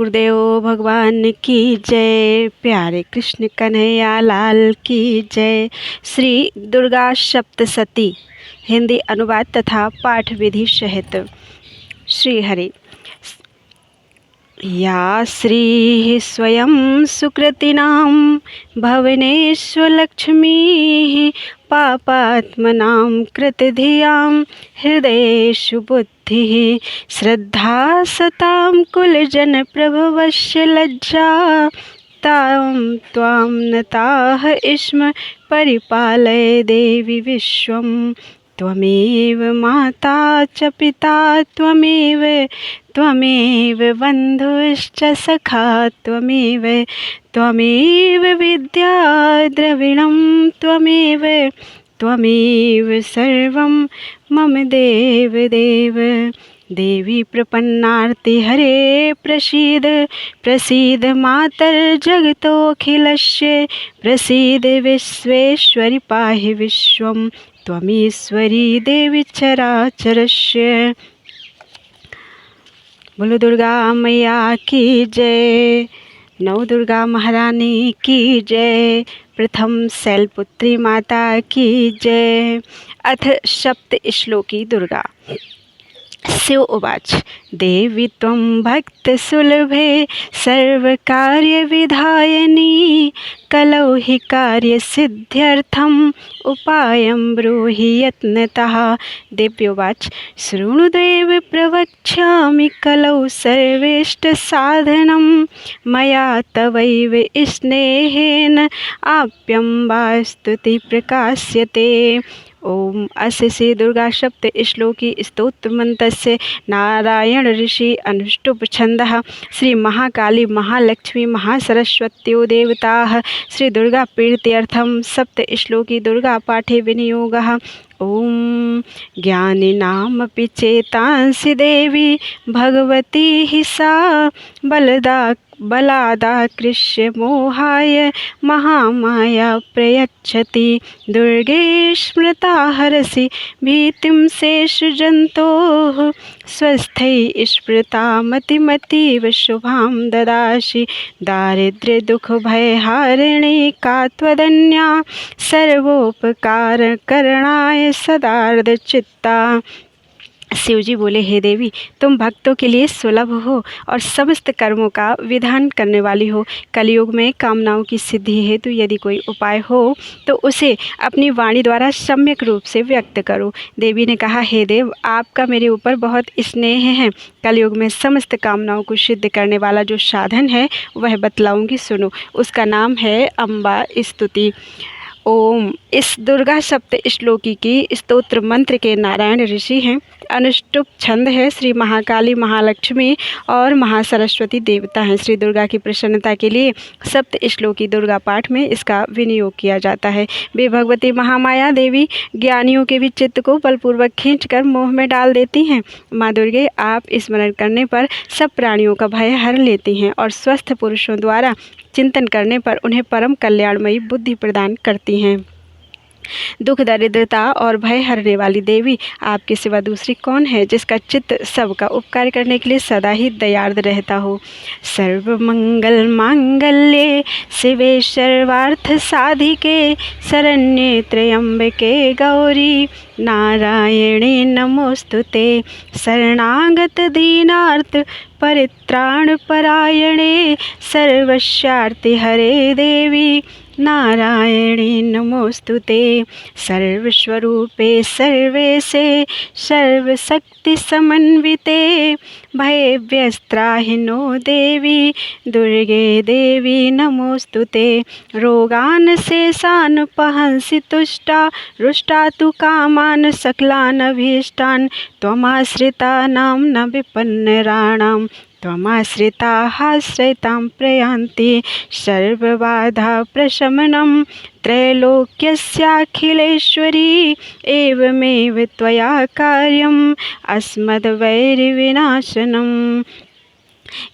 गुरुदेव भगवान की जय। प्यारे कृष्ण कन्हैया लाल की जय। श्री दुर्गा सप्तशती हिंदी अनुवाद तथा पाठ विधि सहित। श्री हरि। या श्री स्वयं सुकृतिनां भुवनेश्वरलक्ष्मीः पापात्मनां कृतधियां हृदयेषु बुद्धिः श्रद्धा सतां कुलजनप्रभवस्य लज्जा तां त्वां नताः स्म परिपालय देवि विश्वं। त्वमेव माता च पिता त्वमेव बन्धुश्च सखा त्वमेव विद्या द्रविणं त्वमेव सर्वं मम देव। देवी प्रपन्नार्ति हरे प्रसीद मातर्जगतोऽखिलस्य प्रसीद विश्वेश्वरि पाहि विश्वं त्वमीश्वरी देवी चराचरस्य। बोलो दुर्गा मैया की जय। नव दुर्गा महारानी की जय। प्रथम शैलपुत्री माता की जय। अथ सप्त श्लोकी दुर्गा। शिव उवाच देवी त्वं भक्तसुलभे सर्वकार्यविधायिनी कलौ हि कार्यसिद्ध्यर्थम् उपायं ब्रूहि यत्नतः। देव्योवाच शृणुदेव प्रवक्ष्यामि कलौ सर्वेष्टसाधनं मया तवैव स्नेहेन आप्यम्बा स्तुति प्रकाश्यते। ओम। अस्य श्री दुर्गा सप्त श्लोकी स्तोत्र मंत्रस्य नारायण ऋषि अनुष्टुप छंदः। श्री महाकाली महालक्ष्मी महासरस्वत्यो देवताः श्री दुर्गा प्रीत्यर्थं सप्त श्लोकी दुर्गा पाठे विनियोगः। ओम। ज्ञानिनामपि चेतांसि देवी भगवती हि सा बलादाकृष्य मोहाय महामाया प्रयच्छति। दुर्गे स्मृता हरसि भीतिं शेषजन्तोः स्वस्थै स्मृता मतिमतीव शुभां ददासि। दारिद्र्यदुःखभयहारिणी का त्वदन्या सर्वोपकारकरणाय सदार्धचित्ता। शिवजी बोले, हे देवी, तुम भक्तों के लिए सुलभ हो और समस्त कर्मों का विधान करने वाली हो। कलयुग में कामनाओं की सिद्धि हेतु यदि कोई उपाय हो तो उसे अपनी वाणी द्वारा सम्यक रूप से व्यक्त करो। देवी ने कहा, हे देव, आपका मेरे ऊपर बहुत स्नेह है। कलयुग में समस्त कामनाओं को सिद्ध करने वाला जो साधन है वह बतलाऊंगी, सुनो। उसका नाम है अम्बा स्तुति। ओम। इस दुर्गा सप्त श्लोकी की स्तोत्र मंत्र के नारायण ऋषि हैं। अनुष्टुप छंद है। श्री महाकाली महालक्ष्मी और महासरस्वती देवता हैं। श्री दुर्गा की प्रसन्नता के लिए सप्त श्लोकी दुर्गा पाठ में इसका विनियोग किया जाता है। वे भगवती महामाया देवी ज्ञानियों के भी चित्त को बलपूर्वक खींचकर मोह में डाल देती हैं। माँ दुर्गे आप स्मरण करने पर सब प्राणियों का भय हर लेती हैं और स्वस्थ पुरुषों द्वारा चिंतन करने पर उन्हें परम कल्याणमयी बुद्धि प्रदान करती हैं। दुख दरिद्रता और भय हरने वाली देवी, आपके सिवा दूसरी कौन है जिसका चित्त सबका उपकार करने के लिए सदा ही दयार्द रहता हो। सर्वमंगल मांगल्ये शिवे सर्वार्थ साधिके शरण्ये त्र्यंबके गौरी नारायणे नमोस्तुते। शरणागत दीनार्थ परित्राण परायणे सर्वस्यार्ति हरे देवी नारायणी नमोस्तुते। सर्वस्वरूपे सर्वेशे सर्वशक्ति समन्विते भयव्यस्त्राहिनो देवी दुर्गे देवी नमोस्तुते। रोगान शेषान पहंसि तुष्टा रुष्टा तु कामान सकलान अभीष्टान त्वमाश्रिता नाम न विपन्नराणाम त्वमाश्रिताः श्रयतां प्रयान्ति सर्वबाधा प्रशमनं त्रैलोक्यस्याखिलेश्वरी एवमेव त्वया कार्यम् अस्मद्वैरिविनाशनम्।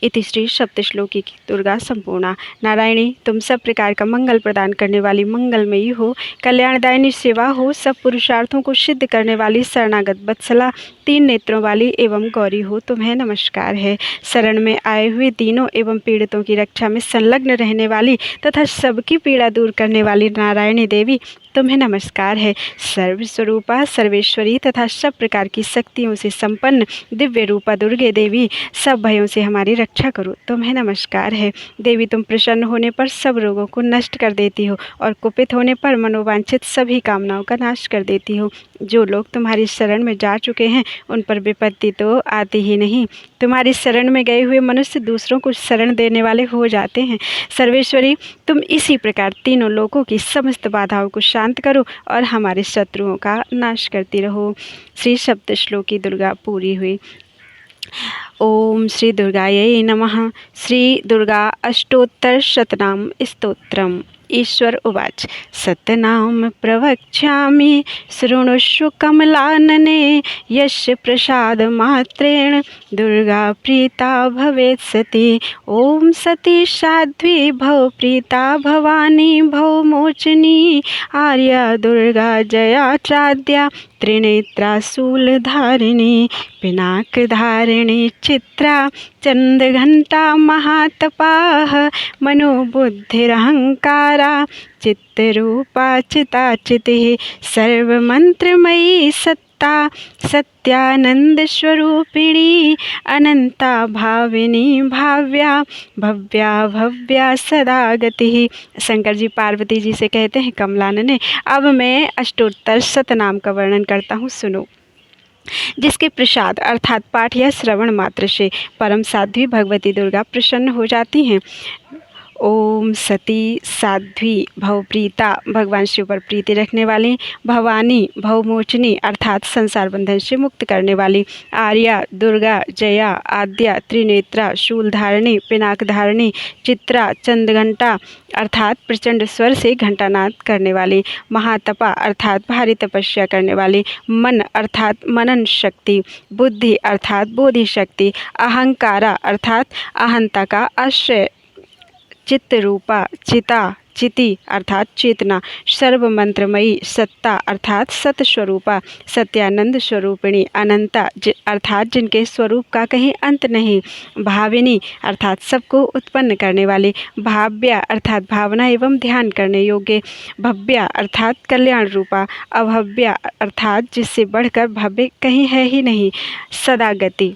इति श्री सप्तश्लोकी की दुर्गा संपूर्णा। नारायणी, तुम सब प्रकार का मंगल प्रदान करने वाली मंगलमयी हो, कल्याणदायिनी सेवा हो, सब पुरुषार्थों को सिद्ध करने वाली शरणागत वत्सला, 3 नेत्रों वाली एवं गौरी हो, तुम्हें नमस्कार है। शरण में आए हुए दीनों एवं पीड़ितों की रक्षा में संलग्न रहने वाली तथा सबकी पीड़ा दूर करने वाली नारायणी देवी, तुम्हें नमस्कार है। सर्वस्वरूपा सर्वेश्वरी तथा सब प्रकार की शक्तियों से संपन्न दिव्य रूपा दुर्गे देवी, सब भयों से हमारी रक्षा करो, तुम्हें नमस्कार है। देवी, तुम प्रसन्न होने पर सब रोगों को नष्ट कर देती हो और कुपित होने पर मनोवांछित सभी कामनाओं का नाश कर देती हो। जो लोग तुम्हारी शरण में जा चुके हैं उन पर विपत्ति तो आती ही नहीं, तुम्हारी शरण में गए हुए मनुष्य दूसरों को शरण देने वाले हो जाते हैं। सर्वेश्वरी, तुम इसी प्रकार तीनों लोकों की समस्त बाधाओं को शांत करो और हमारे शत्रुओं का नाश करती रहो। श्री सप्तश्लोकी दुर्गा पूरी हुई। ओम श्री दुर्गायै नमः। श्री दुर्गा अष्टोत्तर शतनाम स्तोत्रम्। ईश्वर उवाच, सतनाम प्रवक्ष्यामि शृणुष्व कमलानने, यस्य प्रसाद मात्रेण दुर्गा प्रीता भवेत् सती। ओम सती साध्वी भव प्रीता भवानी भव मोचनी, आर्या दुर्गा जया चाद्या त्रिनेत्रा शूलधारिणी, पिनाकधारिणी चित्रा चंद्रघंटा महातपाः, मनोबुद्धिरहंकारा चित्तरूपा चिताचितिः, सर्वमंत्रमयी सत्ता सत्यानंद स्वरूपिणी, अनंता भाविनी भाव्या भव्या भव्या सदा गतिः। शंकर जी पार्वती जी से कहते हैं, कमलानने, अब मैं अष्टोत्तर शतनाम का वर्णन करता हूँ, सुनो। जिसके प्रसाद अर्थात पाठ या श्रवण मात्र से परम साध्वी भगवती दुर्गा प्रसन्न हो जाती हैं। ओम सती साध्वी भवप्रीता, भगवान शिव पर प्रीति रखने वाली, भवानी भवमोचनी अर्थात संसार बंधन से मुक्त करने वाली, आर्या दुर्गा जया आद्या त्रिनेत्रा शूलधारिणी पिनाकधारिणी, चित्रा चंद्रघंटा अर्थात प्रचंड स्वर से घंटानाद करने वाली, महातपा अर्थात भारी तपस्या करने वाली, मन अर्थात मनन शक्ति, बुद्धि अर्थात बोधि शक्ति, अहंकारा अर्थात अहंता का आश्रय, चित्त रूपा चिता चिति अर्थात चेतना, सर्व मंत्रमयी सत्ता अर्थात सत स्वरूपा, सत्यानंद स्वरूपिणी, अनंता अर्थात जिनके स्वरूप का कहीं अंत नहीं, भाविनी अर्थात सबको उत्पन्न करने वाली, भाव्या अर्थात भावना एवं ध्यान करने योग्य, भव्या अर्थात कल्याण रूपा, अभव्या अर्थात जिससे बढ़कर भव्य कहीं है ही नहीं, सदा गति।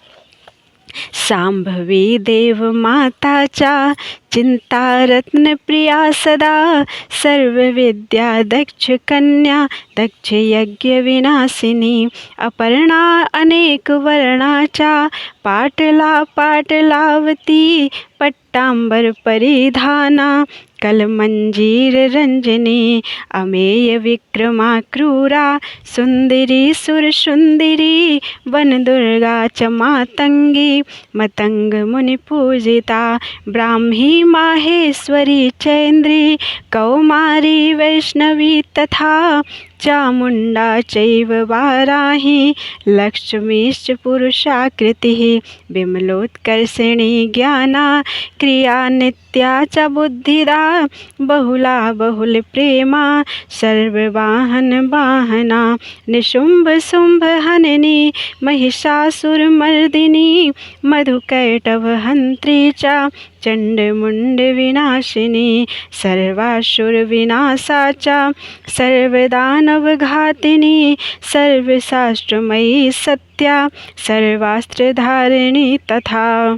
शांभवी देव माता चा चिंता रत्न प्रिया सदा, सर्व विद्या दक्ष कन्या दक्ष यज्ञ विनाशिनी, अपर्णा अनेक वर्णाचा पाटला पाटलावती, पट्टांबर परिधाना कलमंजीर रंजनी, अमेय विक्रमा क्रूरा सुंदरी सुर सुंदरी, वन दुर्गा च मातंगी मतंग मुनि पूजिता, ब्राह्मी माहेश्वरी चैन्द्री कौमारी वैष्णवी तथा, चामुंडा चैव वाराही लक्ष्मीश्च पुरुषाकृतिः, विमलोत्कर्षिणी ज्ञाना क्रिया नित्या च बुद्धिदा, बहुला बहुल प्रेमा सर्ववाहन वाहना, निशुंभ शुंभ हननी महिषासुरमर्दिनी, मधुकैटभ हंत्री च चंडमुंड विनाशिनी, सर्वासुर विनाशा च सर्वदानवघातिनी, सर्वशास्त्रमयी सत्या सर्वास्त्रधारिणी तथा।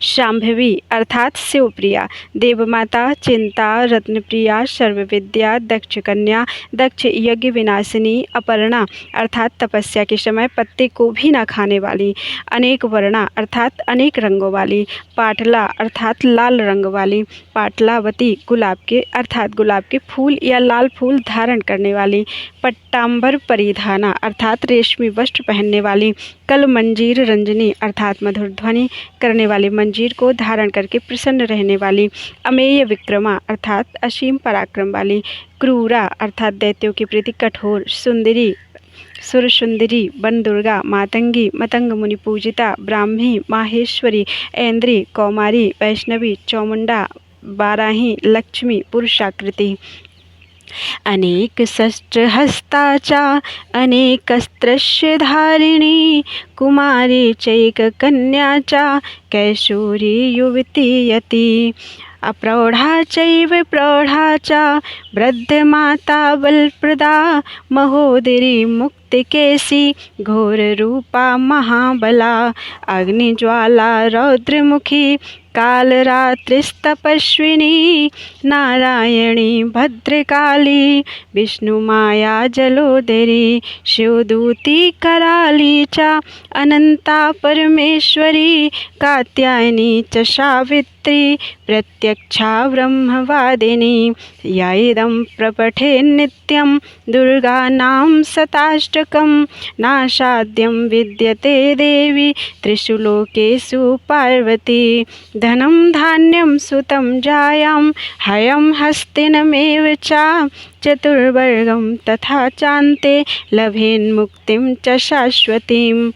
शांभवी अर्थात शिवप्रिया, देवमाता चिंता रत्नप्रिया, सर्वविद्या दक्ष कन्या दक्ष यज्ञ विनाशिनी, अपर्णा अर्थात तपस्या के समय पत्ते को भी न खाने वाली, अनेक वर्णा अर्थात अनेक रंगों वाली, पाटला अर्थात लाल रंग वाली, पाटलावती गुलाब के अर्थात गुलाब के फूल या लाल फूल धारण करने वाली, पट्टांबर परिधाना अर्थात रेशमी वस्त्र पहनने वाली, कल मंजीर रंजनी अर्थात मधुर ध्वनि करने वाली मंजीर को धारण करके प्रसन्न रहने वाली, अमेय विक्रमा अर्थात असीम पराक्रम वाली, क्रूरा अर्थात दैत्यों के प्रति कठोर, सुंदरी सुरसुंदरी, वन दुर्गा, मातंगी, मतंग मुनि पूजिता, ब्राह्मी, माहेश्वरी, ऐन्द्री, कौमारी, वैष्णवी, चौमुंडा, बाराही, लक्ष्मी, पुरुषाकृति। अनेक शस्त्र हस्ताचा, अनेकस्त्रस्य धारिणी, कुमारी चैक कन्याचा, कैशोरी युवती यति, अप्रौढ़ा चैव प्रौढ़ा च, वृद्धमाता बलप्रदा, महोदरी मुक्तिकेशी, घोररूपा महाबला, अग्निज्वाला रौद्रमुखी, कालरात्रिस्तपस्विनी, नारायणी भद्रकाली, विष्णुमाया जलोदरी, शिवदूती कराली च, अनंता परमेश्वरी, कात्यायनी च सावित्री, प्रत्यक्षा ब्रह्मवादिनी, या इदं प्रपठे नित्यं दुर्गानां शताष्टकं, नासाध्यं विद्यते देवी त्रिषु लोकेषु पार्वती, धनं धान्यं सुतं जायां, हयं हस्तिनमेव च, चतुर्वर्गं तथा चान्ते, लभेन्मुक्तिं च शाश्वतीम्।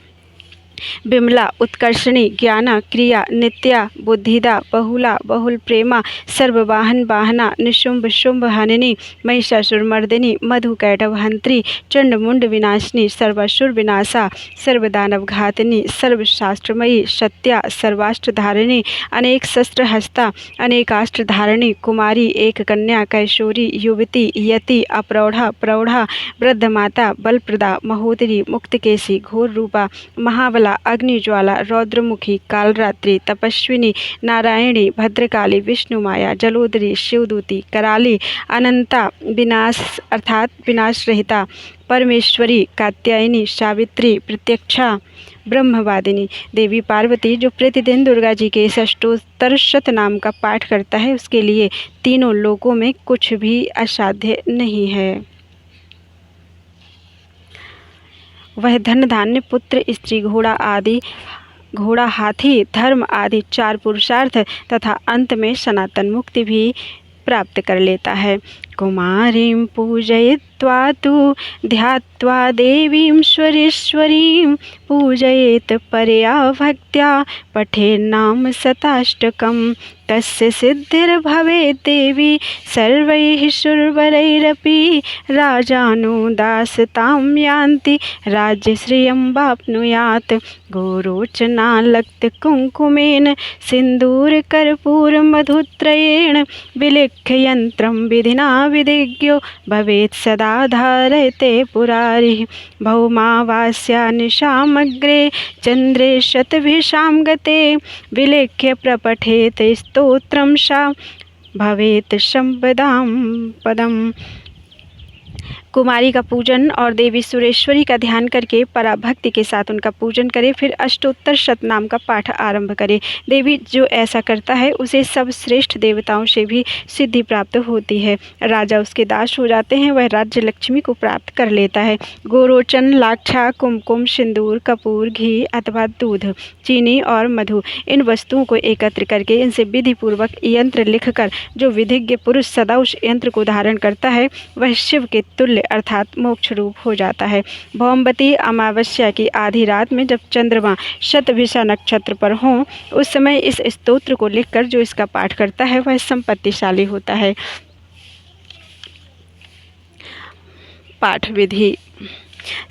बिमला, उत्कर्षणी, ज्ञाना, क्रिया, नित्या, बुद्धिदा, बहुला, बहुल प्रेमा, सर्ववाहन वाहना, निशुंभ शुंभ हननी, महिषासुरमर्दिनी, मधु कैटभहंत्री, चंडमुंड विनाशिनी, सर्वासुर विनाशा, सर्वदानव घातिनी, सर्वशास्त्रमयी, सत्या, सर्वाष्ट्रधारिणी, अनेक शस्त्र हस्ता, अनेकास्त्र धारिणी, कुमारी, एक कन्या, कैशोरी, युवती, यति, अप्रौढ़ा, प्रौढ़ा, वृद्ध माता, बलप्रदा, महोदरी, मुक्तकेशी, घोर रूपा, महाबला, अग्निज्वाला, रौद्रमुखी, कालरात्रि, तपस्विनी, नारायणी, भद्रकाली, विष्णुमाया, जलोदरी, शिवदूती, कराली, अनंता, विनाश अर्थात विनाश रहिता, परमेश्वरी, कात्यायनी, सावित्री, प्रत्यक्षा, ब्रह्मवादिनी। देवी पार्वती जो प्रतिदिन दुर्गा जी के अष्टोत्तर शतनाम का पाठ करता है उसके लिए तीनों लोकों में कुछ भी असाध्य नहीं है। वह धन धान्य पुत्र स्त्री घोड़ा हाथी धर्म आदि 4 पुरुषार्थ तथा अंत में सनातन मुक्ति भी प्राप्त कर लेता है। कुमारीं पूजयित्वा तु ध्यात्वा देवीं स्वरेश्वरीं, पूजयेत परया भक्त्या, पठेन्नाम शताष्टकम्, तस्य सिद्धिर्भवेत् देवी सर्वैः सुरवरैरपि, राजानो दासतां यान्ति, राज्यश्रियं वाप्नुयात्, गोरोचनालक्तकुङ्कुमेन, सिन्दूरकर्पूरमधुत्रयेण, विलिख्य यन्त्रं विधिना विधिज्ञो, भवेत् सदा धारयते पुरारिः, भौमावास्या निशामग्रे, चन्द्रे शतभिषां गते, विलिख्य प्रपठेत स्तोत्रं सा, भवेत् संपदां पदम्। कुमारी का पूजन और देवी सुरेश्वरी का ध्यान करके पराभक्ति के साथ उनका पूजन करें, फिर अष्टोत्तर शतनाम का पाठ आरंभ करें। देवी जो ऐसा करता है उसे सब श्रेष्ठ देवताओं से भी सिद्धि प्राप्त होती है, राजा उसके दास हो जाते हैं, वह राज्य लक्ष्मी को प्राप्त कर लेता है। गोरोचन, लाक्षा, कुमकुम, सिंदूर, कपूर, घी अथवा दूध, चीनी और मधु, इन वस्तुओं को एकत्र करके इनसे विधि पूर्वक यंत्र लिखकर जो विधिज्ञ पुरुष सदा उस यंत्र को धारण करता है वह शिव के तुल्य अर्थात मोक्ष रूप हो जाता है। भौमवती अमावस्या की आधी रात में जब चंद्रमा शतभिषा नक्षत्र पर हों उस समय इस स्तोत्र को लिखकर जो इसका पाठ करता है वह संपत्तिशाली होता है। पाठ विधि।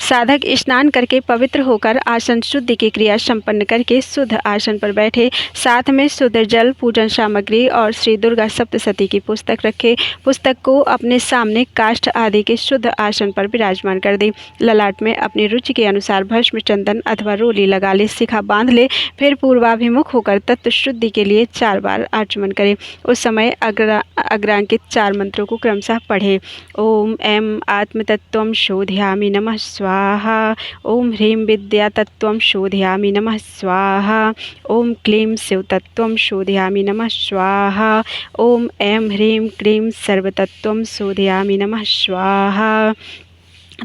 साधक स्नान करके पवित्र होकर आसन शुद्धि की क्रिया संपन्न करके शुद्ध आसन पर बैठे, साथ में शुद्ध जल, पूजन सामग्री और श्री दुर्गा सप्तशती की पुस्तक रखे। पुस्तक को अपने सामने काष्ठ आदि के शुद्ध आसन पर विराजमान कर दे। ललाट में अपनी रुचि के अनुसार भस्म, चंदन अथवा रोली लगा ले, शिखा बांध ले, फिर पूर्वाभिमुख होकर तत्व शुद्धि के लिए 4 बार आचमन करे। उस समय अग्रांकित 4 मंत्रों को क्रमशः पढ़े। ओम ऐं आत्मतत्त्वं शोधयामि नमः स्वाहा, ओम ह्रीं विद्यातत्त्वं शोधयामि नमः स्वाहा, ओम क्लीं शिवतत्त्वं शोधयामि नमः स्वाहा, ओम ऐं ह्रीं क्लीं सर्वतत्त्वं शोधयामि नमः स्वाहा।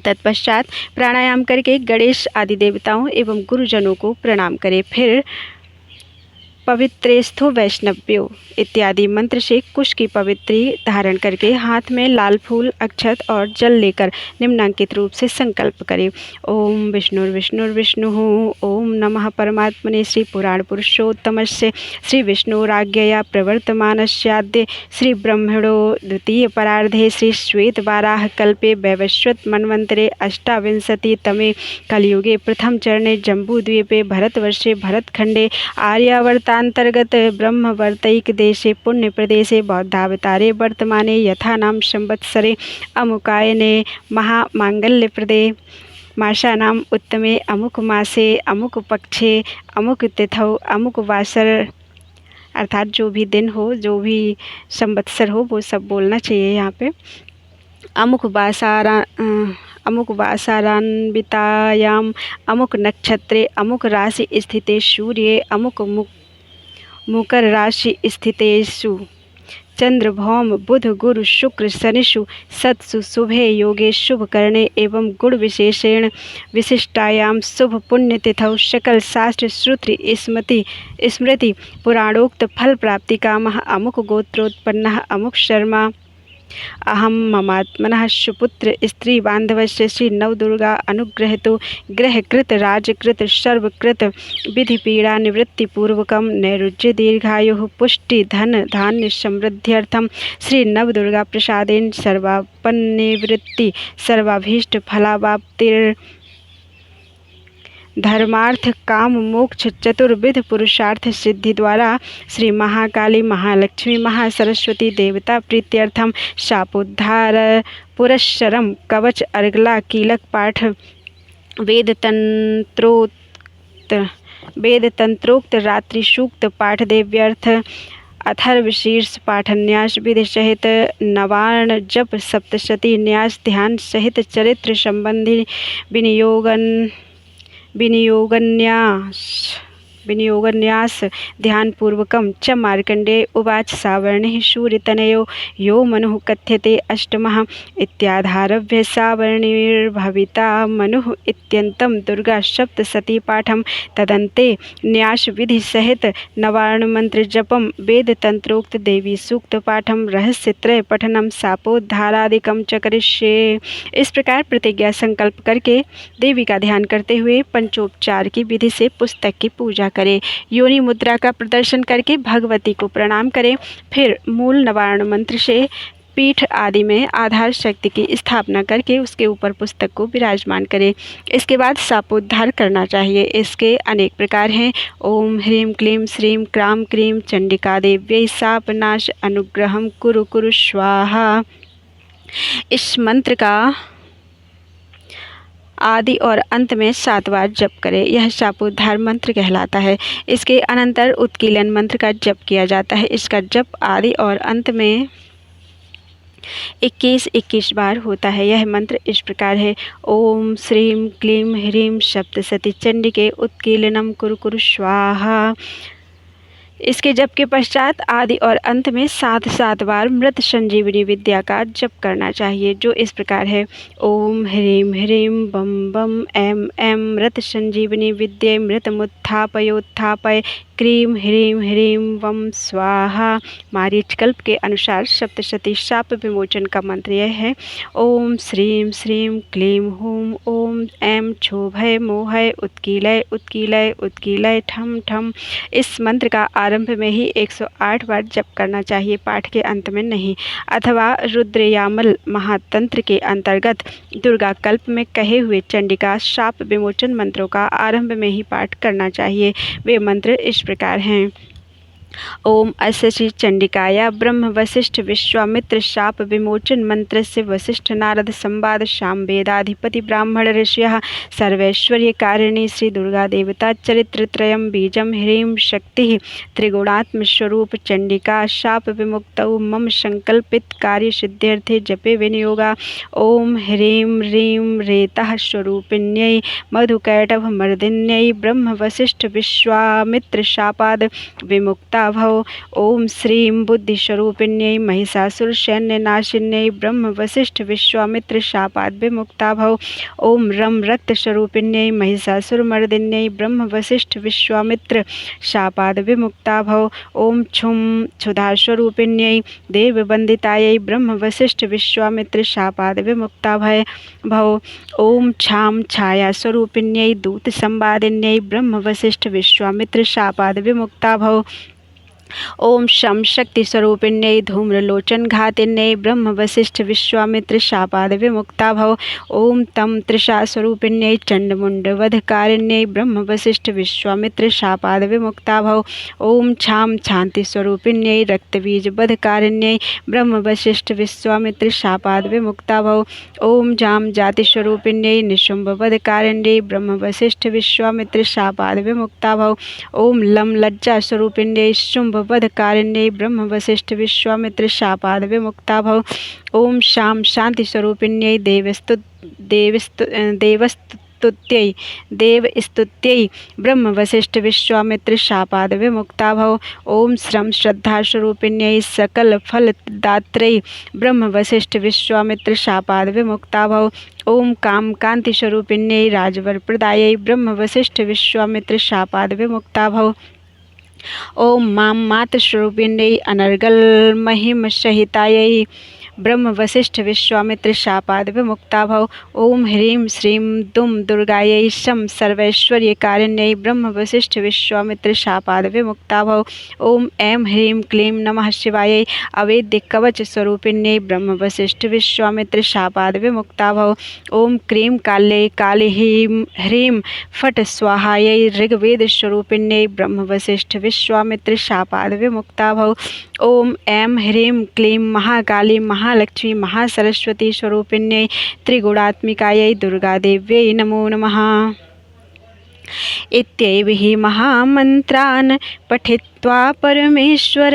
तत्पश्चात प्राणायाम करके गणेश आदि देवताओं एवं गुरुजनों को प्रणाम करें। फिर पवित्रेस्थो वैष्णव्यो इत्यादि मंत्र से कुश की पवित्री धारण करके हाथ में लाल फूल, अक्षत और जल लेकर निम्नांकित रूप से संकल्प करें। ओम विष्णुर्विष्णुर्विष्णु ओम नमः परमात्मने श्री पुराण पुरुषोत्तमस्य श्री विष्णुराज्ञया प्रवर्तमानस्याद्य श्री ब्रह्मणो द्वितीय परार्धे श्री श्वेत वाराह कल्पे वैवस्वत मन्वन्तरे अष्टाविंशतितमे कलियुगे प्रथम चरणे जम्बूद्वीपे भरतवर्षे भरतखंडे आर्यावर्तांतर्गत ब्रह्मवर्तैक देशे पुण्य प्रदेशे बौद्धावतारे वर्तमाने यथा नाम संवत्सरे अमुकायने महामांगल्यप्रदे मासानाम उत्तमे अमुक मासे अमुक पक्षे अमुक तिथौ अमुक वासर, अर्थात जो भी दिन हो, जो भी संवत्सर हो, वो सब बोलना चाहिए यहाँ पे। अमुक वासारान्वितायाम अमुक नक्षत्रे अमुक राशि स्थिते सूर्ये अमुक मकर राशि स्थितेषु चंद्र भौम बुध गुरु शुक्र शनिषु सत्सु शुभे योगे शुभ करणे एवं गुण विशेषेण विशिष्टायाम शुभ पुण्य तिथौ सकल शास्त्र श्रुति स्मृति पुराणोक्त फल प्राप्ति कामः अमुक गोत्रोत्पन्नः अमुक शर्मा अहम ममात्मनः सुपुत्र स्त्री बांधवस्य श्री नवदुर्गा अनुग्रहितो ग्रहकृत राजकृत सर्वकृत विधि पीड़ा निवृत्ति पूर्वकम नैरुज्य दीर्घायु पुष्टि धन धान्य समृद्ध्यर्थम श्री नवदुर्गा प्रसादेन सर्वापन्निवृत्ति सर्वाभीष्ट फलावाप्तिर धर्मार्थ काम मोक्ष चतुर्विध पुरुषार्थ सिद्धि द्वारा श्री महाकाली महालक्ष्मी महासरस्वती देवता प्रीत्यर्थम शापोद्धार पुरस्सरम कवच अर्गला कीलक पाठ वेद तंत्रोक्त रात्रि सूक्त पाठ देव्यर्थ अथर्व शीर्ष पाठन्यास विधि सहित नवार्ण जप सप्तशती न्यास ध्यान सहित चरित्र संबंधी विनियोगन्यास ध्यानपूर्वकं च मार्कण्डेय उवाच सावर्णिः सूर्यतनयो यो मनुः कथ्यते अष्टमः इत्याधारभ्य सावर्णिर्भविता मनुः इत्यन्तं दुर्गा सप्तशती पाठं तदन्ते न्यास विधि सहित नवार्ण मंत्र जपम वेद तंत्रोक्त देवी सूक्त पाठम रहस्य त्रय पठनम सापोद्धारादिकम च करिष्ये। इस प्रकार प्रतिज्ञा संकल्प करके देवी का ध्यान करते हुए पंचोपचार की विधि से पुस्तक की पूजा करें। योनि मुद्रा का प्रदर्शन करके भगवती को प्रणाम करें। फिर मूल नवार्ण मंत्र से पीठ आदि में आधार शक्ति की स्थापना करके उसके ऊपर पुस्तक को विराजमान करें। इसके बाद सापोद्धार करना चाहिए। इसके अनेक प्रकार हैं। ओम ह्रीं क्लीं श्रीं क्रां क्रीं चंडिका देव्यै सापनाश अनुग्रहम कुरु कुरु स्वाहा। इस मंत्र का आदि और अंत में 7 बार जप करें। यह शापोद्धार मंत्र कहलाता है। इसके अनंतर उत्कीलन मंत्र का जप किया जाता है। इसका जप आदि और अंत में 21-21 बार होता है। यह मंत्र इस प्रकार है। ओम श्रीं क्लीं ह्रीं सप्तशती चंडिके उत्कीलनम कुरु कुरु स्वाहा। इसके जप के पश्चात आदि और अंत में 7 बार मृत संजीवनी विद्या का जप करना चाहिए, जो इस प्रकार है। ओम ह्रीं ह्रीं बम बम ऐं ऐं मृत संजीवनी विद्ये मृतमुत्थापयोत्थापय क्रीं ह्रीं ह्रीं वम स्वाहा। मारीचकल्प के अनुसार सप्तशती शाप विमोचन का मंत्र यह है। ओम श्रीं श्रीं क्लीं हूं ओम ऐं क्षोभय मोहय उत्कीलय उत्कीलय उत्कीलय ठम ठम। इस मंत्र का आरंभ में ही 108 बार जप करना चाहिए, पाठ के अंत में नहीं। अथवा रुद्रयामल महातंत्र के अंतर्गत दुर्गा कल्प में कहे हुए चंडिका शाप विमोचन मंत्रों का आरंभ में ही पाठ करना चाहिए। वे मंत्र इस प्रकार हैं। ओम अस्य श्री चंडिकाया ब्रह्म वशिष्ठ विश्वामित्र शाप विमोचन मंत्र से वशिष्ठ नारद संवाद शाम वेदाधिपति ब्राह्मण ऋषयः सर्वैश्वर्य कारिणी श्री दुर्गा देवता चरित्र त्रयम बीजम ह्रीं शक्ति त्रिगुणात्म स्वरूप चंडिका शाप विमुक्तौ मम संकल्पित कार्य सिद्ध्यर्थे जपे विनियोगा। ओम ह्रीं ह्रीं रेतः स्वरूपिण्यै मधुकैटभ मर्दिन्यै ब्रह्म वशिष्ठ विश्वामित्र शापाद विमुक्ता विमुक्ता भव। ओम श्रीं बुद्धिस्वरूपिण्यै महिषासुरसैन्यनाशिन्यै ब्रह्म वसिष्ठ विश्वामित्र शापात् विमुक्ता भव। ओम रं रक्तस्वरूपिण्यै महिषासुरमर्दिन्यै ब्रह्म वसिष्ठ विश्वामित्र शापात् विमुक्ता भव। ओम छुं क्षुधास्वरूपिण्यै देववन्दितायै ब्रह्म वसिष्ठ विश्वामित्र शापात् विमुक्ता भव। ओम छां छायास्वरूपिण्यै दूतसंवादिन्यै ब्रह्म वसिष्ठ विश्वामित्र शापात् विमुक्ता भव। ओम शं शक्तिस्वरूपिण्यै धूम्रलोचनघातिन्यै ब्रह्म वसिष्ठ विश्वामित्र शापात् विमुक्ता भव। ओम तं त्रिषास्वरूपिण्यै चण्डमुण्डवधकारिण्यै ब्रह्म वसिष्ठ विश्वामित्र शापात् विमुक्ता भव। ओम छां शान्तिस्वरूपिण्यै रक्तबीजवधकारिण्यै ब्रह्म वसिष्ठ विश्वामित्र शापात् विमुक्ता भव। ओम जां जातिस्वरूपिण्यै निशुम्भवधकारिण्यै ब्रह्म वसिष्ठ विश्वामित्र शापात् विमुक्ता भव। ओम लं लज्जास्वरूपिण्यै शुम्भवधकारिण्यै ब्रह्म वसिष्ठ विश्वामित्र शापात् विमुक्ता भव। ओम शां शान्तिस्वरूपिण्यै देवस्तुत्यै ब्रह्म वसिष्ठ विश्वामित्र शापात् विमुक्ता भव। ओम श्रं श्रद्धास्वरूपिण्यै सकलफलदात्र्यै ब्रह्म वसिष्ठ विश्वामित्र शापात् विमुक्ता भव। ओम काम कांतिस्वरूपिण्यै राजवरप्रदायै ब्रह्म वसिष्ठ विश्वामित्र शापात् विमुक्ता भव। ओम मां मातस्वरूपिण्यै अनर्गल महिमसहितायै ब्रह्म वसिष्ठ विश्वामित्र शापात् विमुक्ता भव। ओम ह्रीं श्रीं दुं दुर्गायै शं सर्वैश्वर्यकारिण्यै ब्रह्म वसिष्ठ विश्वामित्र शापात् विमुक्ता भव। ओम ऐं ह्रीं क्लीं नमः शिवायै अवेद्यकवचस्वरूपिण्यै ब्रह्म वसिष्ठ विश्वामित्र शापात् विमुक्ता भव। ओम क्रीं काल्यै काली ह्रीं फट् स्वाहायै ऋग्वेदस्वरूपिण्यै ब्रह्म वसिष्ठ विश्वामित्र शापात् विमुक्ता भव। ओम ऐं ह्रीं क्लीं महाकाली महालक्ष्मी महासरस्वती स्वरूपिण्यै त्रिगुणात्मिकायै दुर्गादेव्यै नमो नमः। इत्येभिः महामन्त्रान् पठित्वा परमेश्वर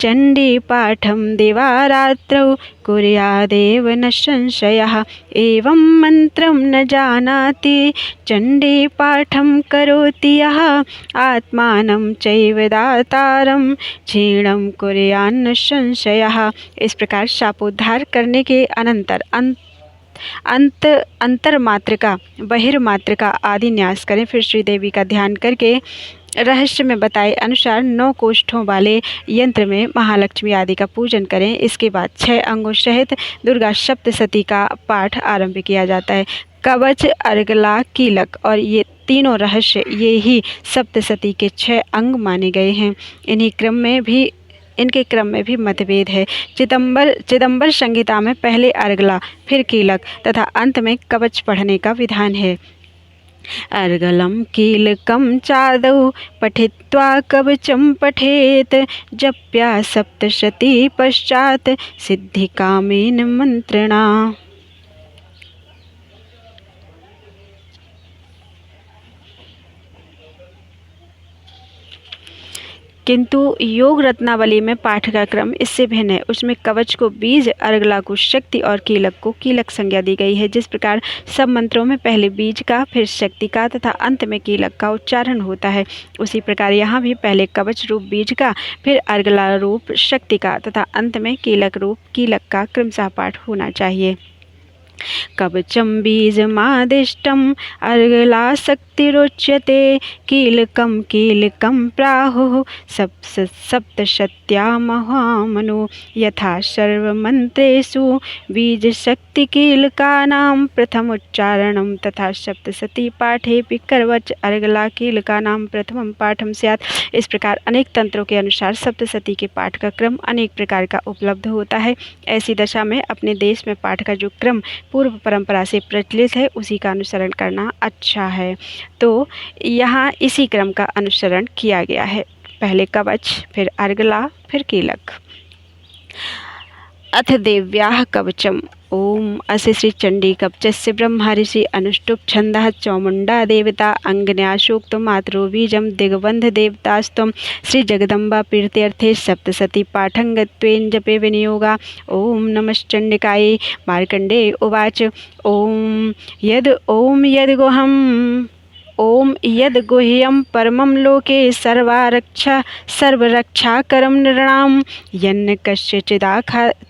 चण्डीपाठं दिवारात्रौ कुर्यादेव न संशयः। एवं मन्त्रं न जानाति चण्डीपाठं करोति यः आत्मानं चैव दातारं क्षीणं कुर्यान्न संशयः। इस प्रकार शापोद्धार करने के अनंतर अंतरमात्रिका बहिर्मात्रिका आदि न्यास करें। फिर श्रीदेवी का ध्यान करके रहस्य में बताए अनुसार 9 कोष्ठों वाले यंत्र में महालक्ष्मी आदि का पूजन करें। इसके बाद 6 अंगों सहित दुर्गा सप्तशती का पाठ आरंभ किया जाता है। कवच, अर्गला, कीलक और ये तीनों रहस्य ये ही सप्तशती के 6 अंग माने गए हैं। इनके क्रम में भी मतभेद है। चिदंबर संहिता में पहले अर्गला फिर कीलक तथा अंत में कवच पढ़ने का विधान है। अर्गलं कीलकं चादौ पठित्वा कवचं पठेत जप्या सप्तशती पश्चात सिद्धिकामेन मंत्रणा। किंतु योग रत्नावली में पाठ का क्रम इससे भिन्न है। उसमें कवच को बीज, अर्गला को शक्ति और कीलक को कीलक संज्ञा दी गई है। जिस प्रकार सब मंत्रों में पहले बीज का फिर शक्ति का तथा अंत में कीलक का उच्चारण होता है, उसी प्रकार यहाँ भी पहले कवच रूप बीज का फिर अर्गला रूप शक्ति का तथा अंत में कीलक रूप कीलक का क्रमशः पाठ होना चाहिए। कवचं बीजमादिष्टम् अर्गला शक्तिरुच्यते कीलकं कीलकं प्राहुः सप्तशत्या महामनो। यथा सर्वमन्त्रेषु बीजशक्तिकीलकानां प्रथमोच्चारणं तथा सप्तशती पाठेऽपि कवच अर्गला कीलकानां प्रथमं पाठं स्यात्। इस प्रकार अनेक तंत्रों के अनुसार सप्तशती के पाठ का क्रम अनेक प्रकार का उपलब्ध होता है। ऐसी दशा में अपने देश में पाठ का जो क्रम पूर्व परंपरा से प्रचलित है उसी का अनुसरण करना अच्छा है। तो यहाँ इसी क्रम का अनुसरण किया गया है। पहले कवच फिर अर्गला फिर कीलक। अथ देव्याः कवचम्। ओम अस्य श्री चंडी कवचस्य ब्रह्मा ऋषि अनुष्टुप छंदः चौमुंडा देवता अंगन्यासोक्तं मातरो बीजं दिग्बन्ध देवतास्त्वं श्री जगदम्बा प्रीत्यर्थे सप्तशती पाठंगत्वेन जपे विनियोगा। ओम नमश्चंडिकायै। मार्कंडेय उवाच ओम यद्गोहम् ओम यद गुह्यं परमं लोके सर्वरक्षाकरं नृणां यन्न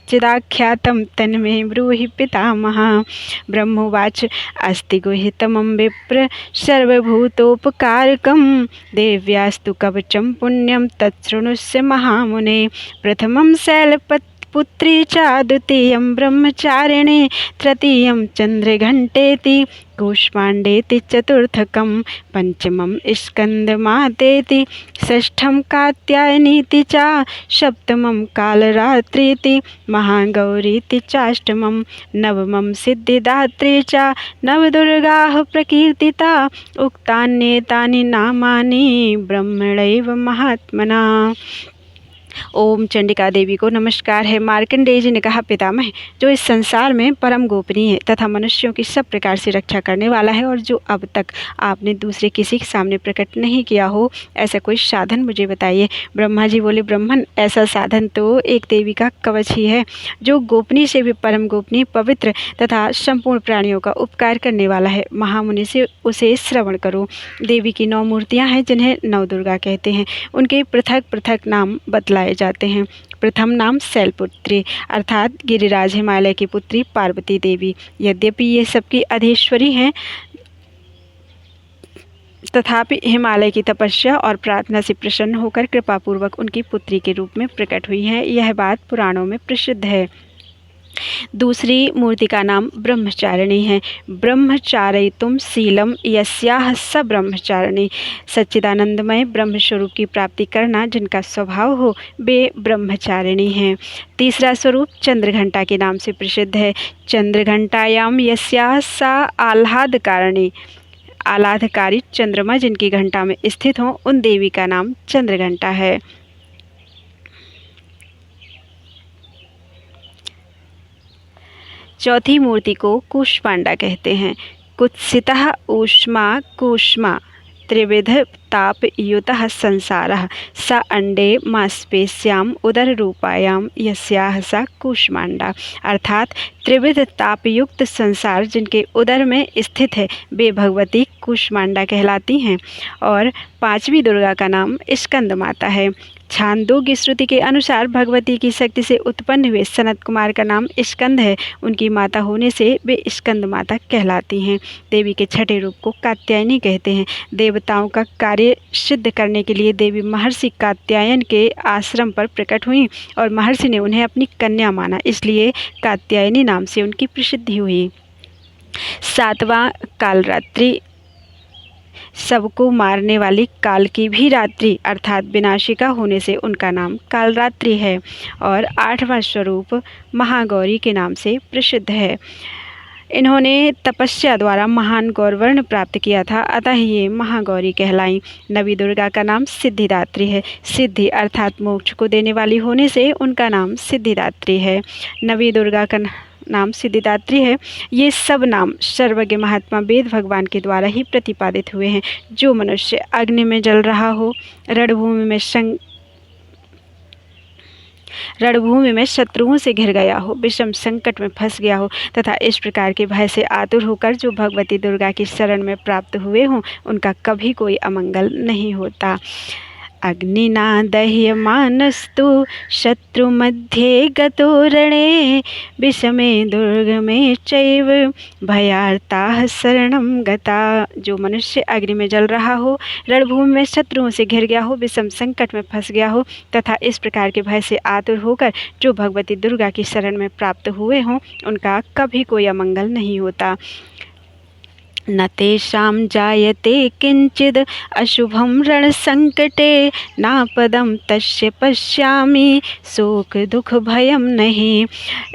चिदाख्यातं तन्मे ब्रूहि पितामह। ब्रह्मोवाच अस्ति गुह्यतमं विप्र सर्वभूतोपकारकं देव्यास्तु कवचं पुण्यं तच्छृणुष्य महामुने। प्रथमं शैलपुत्री च द्वितीयं ब्रह्मचारिणी तृतीयं चन्द्रघण्टेति कूष्माण्डेति चतुर्थकं पंचमं स्कन्दमातेति षष्ठं कात्यायनीति च सप्तमं कालरात्रीति महागौरीति चाष्टमं नवमं सिद्धिदात्री च नवदुर्गाः प्रकीर्तिता उक्तान्येतानि नामानि ब्रह्मणैव महात्मना। ओम चंडिका देवी को नमस्कार है। मार्कंडेय जी ने कहा, पितामह, जो इस संसार में परम गोपनीय है तथा मनुष्यों की सब प्रकार से रक्षा करने वाला है और जो अब तक आपने दूसरे किसी के सामने प्रकट नहीं किया हो, ऐसा कोई साधन मुझे बताइए। ब्रह्मा जी बोले, ब्राह्मण, ऐसा साधन तो एक देवी का कवच ही है जो गोपनीय से भी परम गोपनीय, पवित्र तथा संपूर्ण प्राणियों का उपकार करने वाला है। महामुनि से उसे श्रवण करो। देवी की 9 मूर्तियाँ हैं जिन्हें नवदुर्गा कहते हैं। उनके पृथक पृथक नाम बतलाए जाते हैं। प्रथम नाम शैलपुत्री अर्थात गिरिराज हिमालय की पुत्री पार्वती देवी। यद्यपि ये सबकी अधीश्वरी हैं तथापि हिमालय की तपस्या और प्रार्थना से प्रसन्न होकर कृपापूर्वक उनकी पुत्री के रूप में प्रकट हुई है। यह बात पुराणों में प्रसिद्ध है। दूसरी मूर्ति का नाम ब्रह्मचारिणी है। ब्रह्मचारयितुम शीलम यस्याह स ब्रह्मचारिणी। सच्चिदानंदमय ब्रह्म स्वरूप की प्राप्ति करना जिनका स्वभाव हो वे ब्रह्मचारिणी हैं। तीसरा स्वरूप चंद्रघंटा के नाम से प्रसिद्ध है। चंद्रघंटायाम यस्याह सा आह्लादकारिणी। आह्लादकारी चंद्रमा जिनकी घंटा में स्थित हो उन देवी का नाम चंद्रघंटा है। चौथी मूर्ति को कूष्मांडा कहते हैं। कुत्सितः ऊष्मा कूष्मा त्रिविध ताप युतः संसारः स अंडे मांसपेश्याम उदर रूपायाम यस्याह सा कूष्मांडा। अर्थात त्रिविध ताप युक्त संसार जिनके उदर में स्थित है वे भगवती कूष्मांडा कहलाती हैं। और 5वीं दुर्गा का नाम स्कंद माता है। छांदोग्य श्रुति के अनुसार भगवती की शक्ति से उत्पन्न हुए सनत कुमार का नाम स्कंद है। उनकी माता होने से वे स्कंद माता कहलाती हैं। देवी के छठे रूप को कात्यायनी कहते हैं। देवताओं का कार्य सिद्ध करने के लिए देवी महर्षि कात्यायन के आश्रम पर प्रकट हुई और महर्षि ने उन्हें अपनी कन्या माना, इसलिए कात्यायनी नाम से उनकी प्रसिद्धि हुई। 7वां कालरात्रि, सबको मारने वाली काल की भी रात्रि अर्थात विनाशिका होने से उनका नाम कालरात्रि है। और 8वां स्वरूप महागौरी के नाम से प्रसिद्ध है। इन्होंने तपस्या द्वारा महान गौरवर्ण प्राप्त किया था, अतः ये महागौरी कहलाई। 9वीं दुर्गा का नाम सिद्धिदात्री है। सिद्धि अर्थात मोक्ष को देने वाली होने से उनका नाम सिद्धिदात्री है। 9वीं दुर्गा का नाम सिद्धिदात्री है। ये सब नाम सर्वज्ञ महात्मा वेद भगवान के द्वारा ही प्रतिपादित हुए हैं। जो मनुष्य अग्नि में जल रहा हो, रणभूमि में शत्रुओं से घिर गया हो, विषम संकट में फंस गया हो तथा इस प्रकार के भय से आतुर होकर जो भगवती दुर्गा की शरण में प्राप्त हुए हों, उनका कभी कोई अमंगल नहीं होता। अग्निना दह्यमानस्तु शत्रुमध्ये गतो रणे विषमे दुर्गमे चैव भयार्ताः शरणं गता। जो मनुष्य अग्नि में जल रहा हो, रणभूमि में शत्रुओं से घिर गया हो, विषम संकट में फंस गया हो तथा इस प्रकार के भय से आतुर होकर जो भगवती दुर्गा की शरण में प्राप्त हुए हों, उनका कभी कोई अमंगल नहीं होता। न तेषां जायते किंचिद अशुभं रणसंकटे नापदं तस्य पश्यामि शोक दुख भयं नहि।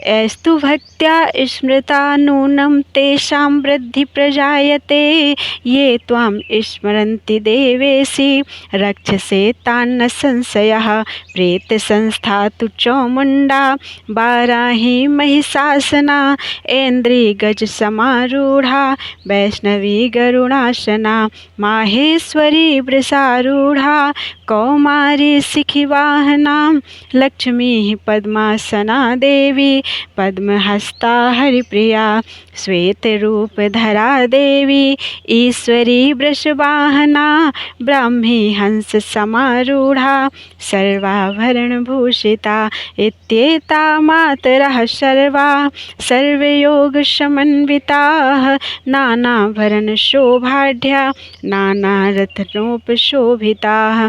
ऐस्तु भक्त्या स्मृता नूनं तेषां वृद्धि प्रजायते ये त्वां स्मरन्ति देवेशि रक्षसे तान्न संशयः। प्रेत संस्था तु चौमुंडा बाराही महिषासना ऐन्द्री गज समारूढ़ा वैष्णवी गरुणासना माहेश्वरी वृषारूढ़ा कौमारी शिखिवाहनां लक्ष्मी पद्मासना देवी पद्महस्ता हरिप्रिया श्वेतरूपधरा देवी ईश्वरी वृषवाहना ब्राह्मी हंस समारूढ़ा सर्वाभरणभूषिता इत्येता मातरः सर्वा सर्वयोगसमन्विताः नानाभरणशोभाढ्या नानारत्नोपशोभिताः।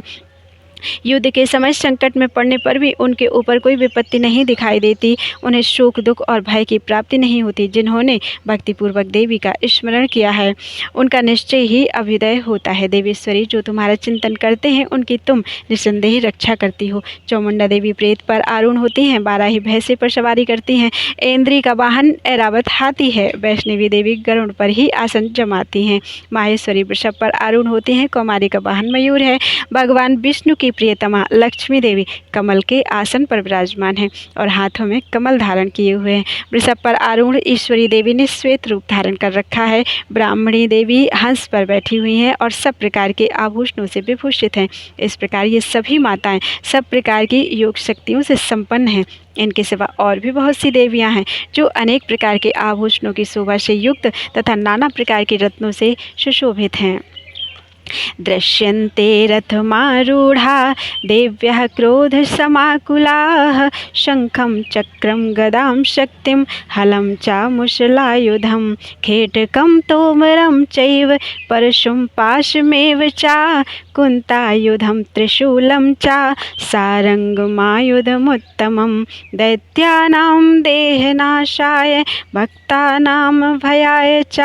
युद्ध के समय संकट में पड़ने पर भी उनके ऊपर कोई विपत्ति नहीं दिखाई देती, उन्हें शोक दुख और भय की प्राप्ति नहीं होती। जिन्होंने भक्तिपूर्वक देवी का स्मरण किया है उनका निश्चय ही अभ्युदय होता है। देवेश्वरी, जो तुम्हारा चिंतन करते हैं उनकी तुम निस्संदेह रक्षा करती हो। चामुंडा देवी प्रेत पर आरूढ़ होती हैं, बाराही भैंसे पर सवारी करती हैं, इंद्री का वाहन ऐरावत हाथी है, वैष्णवी देवी गरुड़ पर ही आसन जमाती हैं, माहेश्वरी वृषभ पर आरूढ़ होती हैं, कौमारी का वाहन मयूर है, भगवान विष्णु की प्रियतमा लक्ष्मी देवी कमल के आसन पर विराजमान है और हाथों में कमल धारण किए हुए हैं। वृषभ पर आरूढ़ ईश्वरी देवी ने श्वेत रूप धारण कर रखा है, ब्राह्मणी देवी हंस पर बैठी हुई हैं और सब प्रकार के आभूषणों से विभूषित हैं। इस प्रकार ये सभी माताएं सब प्रकार की योग शक्तियों से संपन्न हैं। इनके सिवा और भी बहुत सी देवियां हैं जो अनेक प्रकार के आभूषणों की शोभा से युक्त तथा नाना प्रकार के रत्नों से सुशोभित हैं। दृश्यन्ते रथमारूढ़ा देव्यः क्रोधसमाकुलाः शङ्खं चक्रं गदां शक्तिं हलं च मुशलायुधं खेटकं तोमरं चैव परशुं पाशमेव च कुन्तायुधं त्रिशूलं च सारङ्गमायुधमुत्तमं दैत्यानां देहनाशाय भक्तानां भयाय च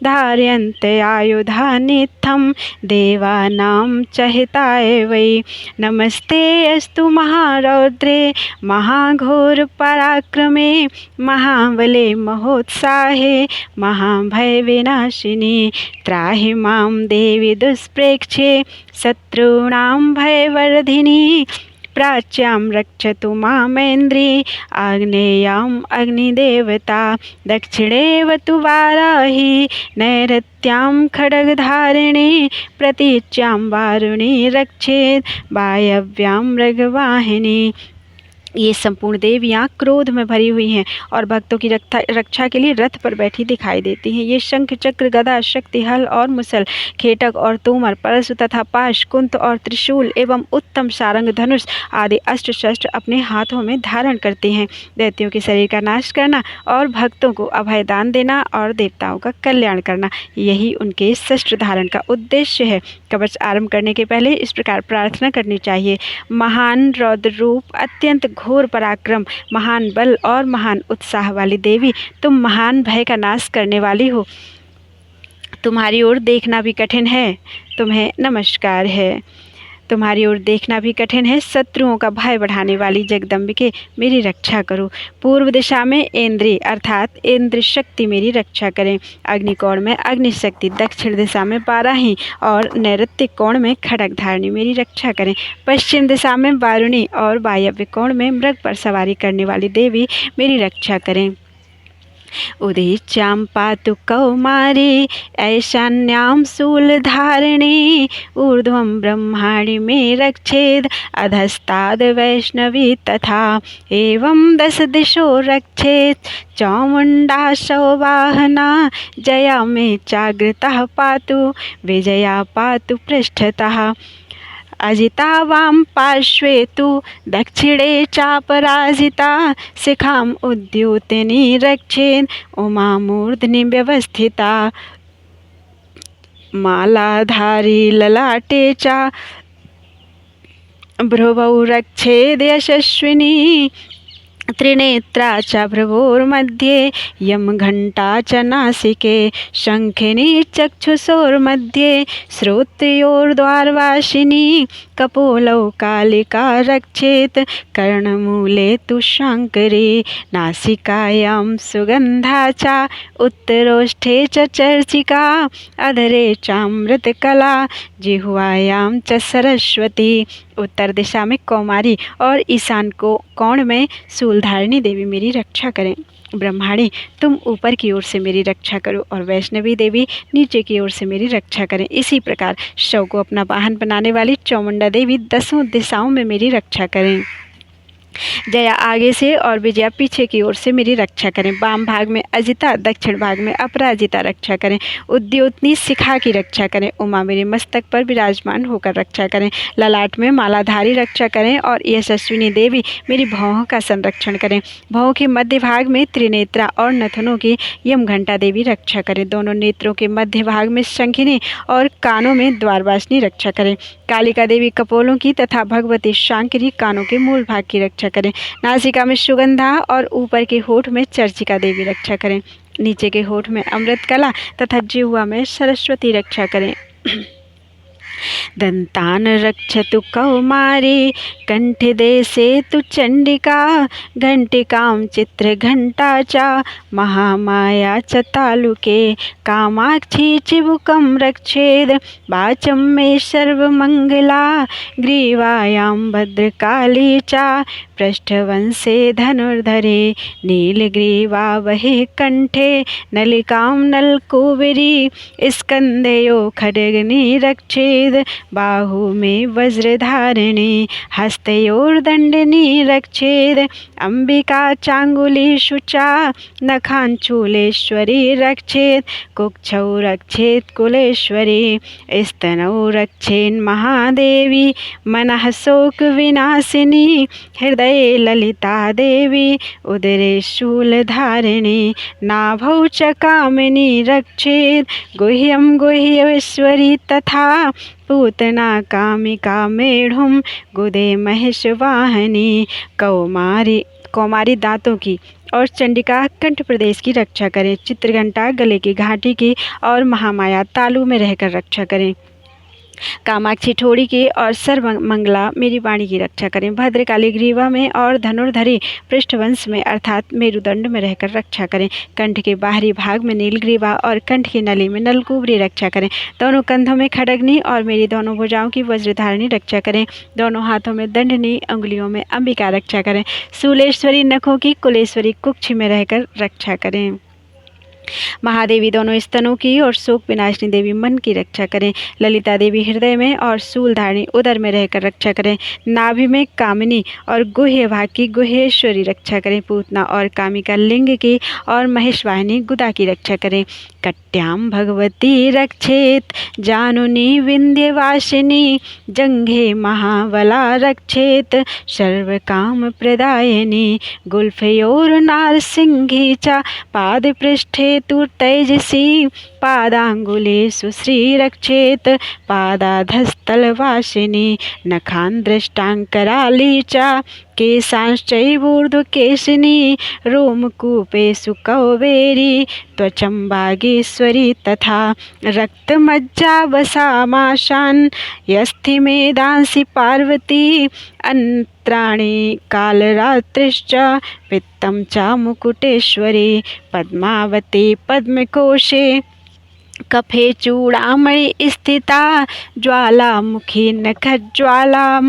धारयन्ते आयुधानित्थं देवानां च हिताय वै। नमस्ते अस्तु महारौद्रे महाघोर पराक्रमे महाबले महोत्साहे महाभय विनाशिनी त्राहि मां देवी दुष्प्रेक्षे शत्रूणां भयवर्धिनी प्राच्यां रक्षतु मामेन्द्री आग्नेयाम् अग्निदेवता दक्षिणेवतु वाराही नैऋत्यां खड्गधारिणी प्रतीच्यां वारुणी रक्षेत् वायव्यां मृगवाहिनी। ये संपूर्ण देवियाँ क्रोध में भरी हुई हैं और भक्तों की रक्षा के लिए रथ पर बैठी दिखाई देती हैं। ये शंख चक्र गदा शक्ति हल और मुसल खेटक और तोमर परशु तथा पाश कुंत और त्रिशूल एवं उत्तम सारंग धनुष आदि अस्त्र शस्त्र अपने हाथों में धारण करती हैं। दैत्यों के शरीर का नाश करना और भक्तों को अभय दान देना और देवताओं का कल्याण करना, यही उनके शस्त्र धारण का उद्देश्य है। कवच आरंभ करने के पहले इस प्रकार प्रार्थना करनी चाहिए। महान रौद्र रूप, अत्यंत घोर पराक्रम, महान बल और महान उत्साह वाली देवी, तुम महान भय का नाश करने वाली हो। तुम्हारी ओर देखना भी कठिन है, तुम्हें नमस्कार है। तुम्हारी ओर देखना भी कठिन है, शत्रुओं का भय बढ़ाने वाली जगदम्बिके मेरी रक्षा करो। पूर्व दिशा में इंद्री अर्थात इंद्र शक्ति मेरी रक्षा करें। अग्निकोण में अग्निशक्ति, दक्षिण दिशा में बाराही और नैऋत्य कोण में खड्ग धारिणी मेरी रक्षा करें। पश्चिम दिशा में वारुणी और वायव्य कोण में मृग पर सवारी करने वाली देवी मेरी रक्षा करें। उदीच्यां पातु कौमारी ऐशान्यां शूलधारिणी ऊर्ध्वं ब्रह्माणि मे रक्षेद् अधस्ताद् वैष्णवी तथा एवं दश दिशो रक्षेत् चामुण्डा सौवाहना जया मे चाग्रतः पातु विजया पातु पृष्ठतः अजिता वाम पार्श्वे तु दक्षिणे चापराजिता शिखाम् उद्योतिनी रक्षेत् उमामूर्ध्नि व्यवस्थिता मालाधारी ललाटे च भ्रुवौ रक्षेद् यशस्विनी त्रिनेत्रा च भ्रुवोर्मध्ये यमघण्टा च नासिके शङ्खिनी चक्षुषोर्मध्ये श्रोत्रियोर्द्वारवासिनी कपोलौ कालिका रक्षेत् कर्णमूले तु शाङ्करी नासिकायां सुगन्धा च उत्तरोष्ठे च चर्चिका अधरे चामृतकला जिह्वायां च सरस्वती। उत्तर दिशा में कौमारी और ईशान को कोण में शूलधारिणी देवी मेरी रक्षा करें। ब्रह्माणी तुम ऊपर की ओर से मेरी रक्षा करो और वैष्णवी देवी नीचे की ओर से मेरी रक्षा करें। इसी प्रकार शव को अपना वाहन बनाने वाली चामुंडा देवी 10 दिशाओं में मेरी रक्षा करें। जया आगे से और विजया पीछे की ओर से मेरी रक्षा करें। वाम भाग में अजिता, दक्षिण भाग में अपराजिता रक्षा करें। उद्योतनी शिखा की रक्षा करें। उमा मेरे मस्तक पर विराजमान होकर रक्षा करें। ललाट में मालाधारी रक्षा करें और यशस्विनी देवी मेरी भौहों का संरक्षण करें। भौहों के मध्य भाग में त्रिनेत्रा और नथनों की यमघंटा देवी रक्षा करें। दोनों नेत्रों के मध्य भाग में शंखिनी और कानों में द्वारवासिनी रक्षा करें। कालिका देवी कपोलों की तथा भगवती शांकरी कानों के मूल भाग की रक्षा करें। नासिका में सुगंधा और ऊपर के होठ में चर्चिका देवी रक्षा करें। नीचे के होठ में अमृत कला तथा जिह्वा में सरस्वती रक्षा करें। दंतान रक्षतु कौमारी कंठे देशे तु चंडिका घंटिकां चित्र घंटा च महामाया च तालुके कामाक्षी चिबुकं रक्षेद वाचं मे सर्वमंगला ग्रीवायां भद्रकाली च पृष्ठवंशे धनुर्धरे नीलग्रीवा वहे कंठे नलिकां नलकुबेरी स्कंदयो खड्गनी रक्षेद बाहु में वज्रधारिणी हस्तयोर्दंडिनी रक्षेद अंबिका चांगुलीषु च नखांचूलेश्वरी रक्षेद कुक्षौ रक्षेद कुलेश्वरी स्तनौ रक्षेन् महादेवी मनः शोक विनाशिनी हृदये ललिता देवी उदरे शूलधारिणी नाभौ च कामिनी रक्षेद गुह्यं गुह्येश्वरी तथा पूतना कामिका मेढुम गुदे महेशवाहिनी कौमारी दांतों की और चंडिका कंठ प्रदेश की रक्षा करें। चित्रघंटा गले की घाटी की और महामाया तालु में रहकर रक्षा करें। कामाक्षी ठोड़ी की और सर्वमंगला मेरी वाणी की रक्षा करें। भद्रकाली ग्रीवा में और धनुर्धरी पृष्ठवंश में अर्थात मेरुदंड में रहकर रक्षा करें। कंठ के बाहरी भाग में नीलग्रीवा और कंठ की नली में नलकुबरी रक्षा करें। दोनों कंधों में खड्गनी और मेरी दोनों भुजाओं की वज्रधारिणी रक्षा करें। दोनों हाथों में दंडनी, अंगुलियों में अंबिका रक्षा करें। शूलेश्वरी नखों की कुलेश्वरी कुक्ष में रहकर रक्षा करें। महादेवी दोनों स्तनों की और शोक विनाशिनी देवी मन की रक्षा करें। ललिता देवी हृदय में और शूलधारिणी उदर में रहकर रक्षा करें। नाभि में कामिनी और गुह्य भाग की गुह्येश्वरी रक्षा करें। पूतना और कामिका लिंग की और महेशवाहिनी गुदा की रक्षा करें। कट्याम भगवती रक्षेत जानुनी विंध्यवासिनी जंघे महाबला रक्षेत सर्वकाम प्रदायिनी गुल्फयोर नारसिंही च पाद पृष्ठे तेजसी पादांगुलेषु श्री रक्षेत पादाधस्तलवासिनी नखान दृष्टांकराली च केशांश्चैवूर्ध्वकेशिनी रोमकूपेषु कौबेरी त्वचं बागेश्वरी तथा रक्तमज्जावसामाशान् यस्थिमेधांसि पार्वती अंत्राणि कालरात्रिश्च पित्तं च मुकुटेश्वरी पद्मावती पद्मकोशे कफे चूड़ामणि स्थिता ज्वालामुखी नखज्वालां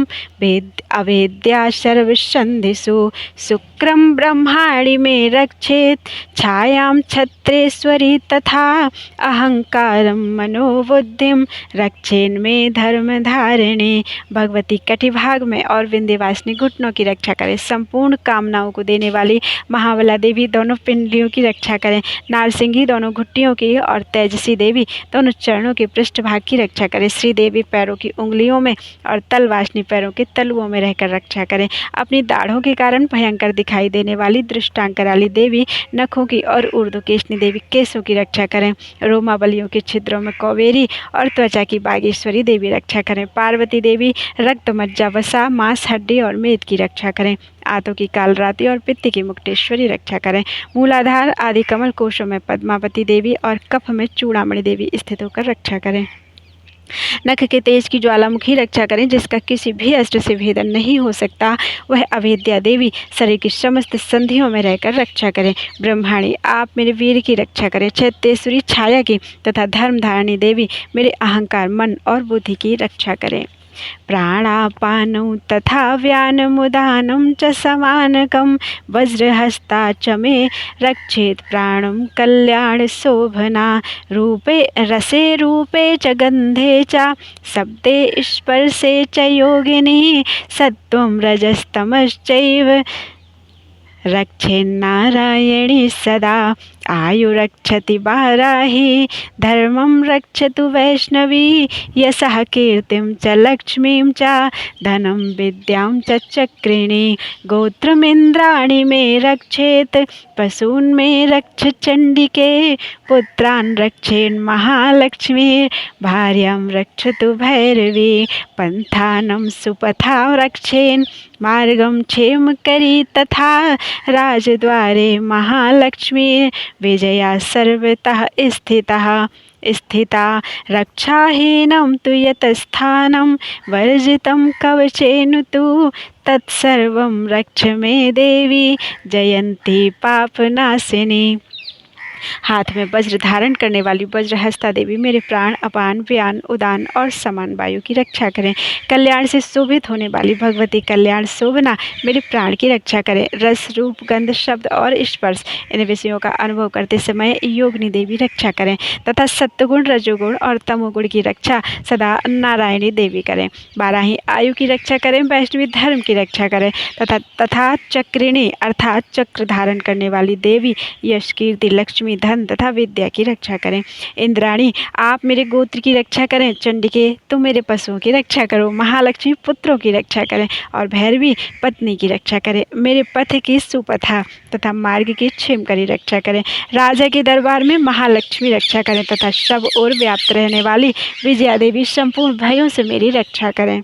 अवेद्या सर्वसन्धिषु शुक्रं ब्रह्माणि में रक्षेत छायां छत्रेश्वरी तथा अहंकारं मनोबुद्धिं रक्षेन् में धर्मधारिणी। भगवती कटिभाग में और विंध्यवासिनी घुटनों की रक्षा करें। संपूर्ण कामनाओं को देने वाली महाबला देवी दोनों पिंडलियों की रक्षा करें। नारसिंही दोनों घुट्टियों की और तेजसी देवी दोनों चरणों के पृष्ठभाग की रक्षा करें। श्री देवी पैरों की उंगलियों में और तलवासिनी पैरों के तलुओं में रहकर रक्षा करें। अपनी दाढ़ों के कारण भयंकर दिखाई देने वाली दृष्टांकराली देवी नखों की और ऊर्ध्वकेशनी देवी केशों की रक्षा करें। रोमावलियों के छिद्रों में कौवेरी और त्वचा की बागेश्वरी देवी रक्षा करें। पार्वती देवी रक्त मज्जा वसा मांस हड्डी और मेद की रक्षा करें। आंतों की कालरात्रि और पित्त की मुक्तेश्वरी रक्षा करें। मूलाधार आदि कमल कोशों में पद्मावती देवी और कफ में चूड़ामणि देवी स्थित होकर रक्षा करें। नख के तेज की ज्वालामुखी रक्षा करें। जिसका किसी भी अस्त्र से भेदन नहीं हो सकता वह अवेद्या देवी शरीर की समस्त संधियों में रहकर रक्षा करें। ब्रह्माणी आप मेरे वीर की रक्षा करें। चैतेश्वरी छाया की तथा धर्मधारिणी देवी मेरे अहंकार मन और बुद्धि की रक्षा करें। प्राणापानौ तथा व्यानमुदानं च समानकं वज्रहस्ता च मे रक्षेत् प्राणं कल्याणशोभना रूपे रसे रूपे च गन्धे च शब्दे स्पर्शे च योगिनी सत्त्वं रजस्तमश्चैव रक्षेन्नारायणी सदा आयुरक्षति वाराही धर्मं रक्षतु वैष्णवी यशः कीर्तिं च लक्ष्मीं च धनं विद्यां च चक्रिणी गोत्रमिन्द्राणि मे रक्षेत् पशून् मे रक्ष चण्डिके पुत्रान् रक्षेन् महालक्ष्मी भार्यां रक्षतु भैरवी पन्थानं सुपथा रक्षेन् मार्गं क्षेमकरी तथा राजद्वारे महालक्ष्मी विजया सर्वतः स्थिता रक्षाहीनं तु यतस्थानं वर्जितं कवचेन तु तत्सर्वं रक्ष मे देवी जयंती पापनाशिनी। हाथ में वज्र धारण करने वाली वज्रहस्ता देवी मेरे प्राण अपान व्यान उदान और समान वायु की रक्षा करें। कल्याण से शोभित होने वाली भगवती कल्याण शोभना मेरे प्राण की रक्षा करें। रस रूप गंध शब्द और स्पर्श इन विषयों का अनुभव करते समय योगिनी देवी रक्षा करें तथा सत्वगुण रजोगुण और तमोगुण की रक्षा सदा नारायणी देवी करें। बाराही आयु की रक्षा करें, वैष्णवी धर्म की रक्षा करें तथा चक्रिणी अर्थात चक्र धारण करने वाली देवी यश कीर्ति लक्ष्मी धन तथा विद्या की रक्षा करें। इंद्राणी आप मेरे गोत्र की रक्षा करें। चंडिके तुम मेरे पशुओं की रक्षा करो। महालक्ष्मी पुत्रों की रक्षा करें और भैरवी पत्नी की रक्षा करें। मेरे पथ की सुपथा तथा मार्ग की क्षेमकरी रक्षा करें। राजा के दरबार में महालक्ष्मी रक्षा करें तथा सब ओर व्याप्त रहने वाली विजया देवी संपूर्ण भयों से मेरी रक्षा करें।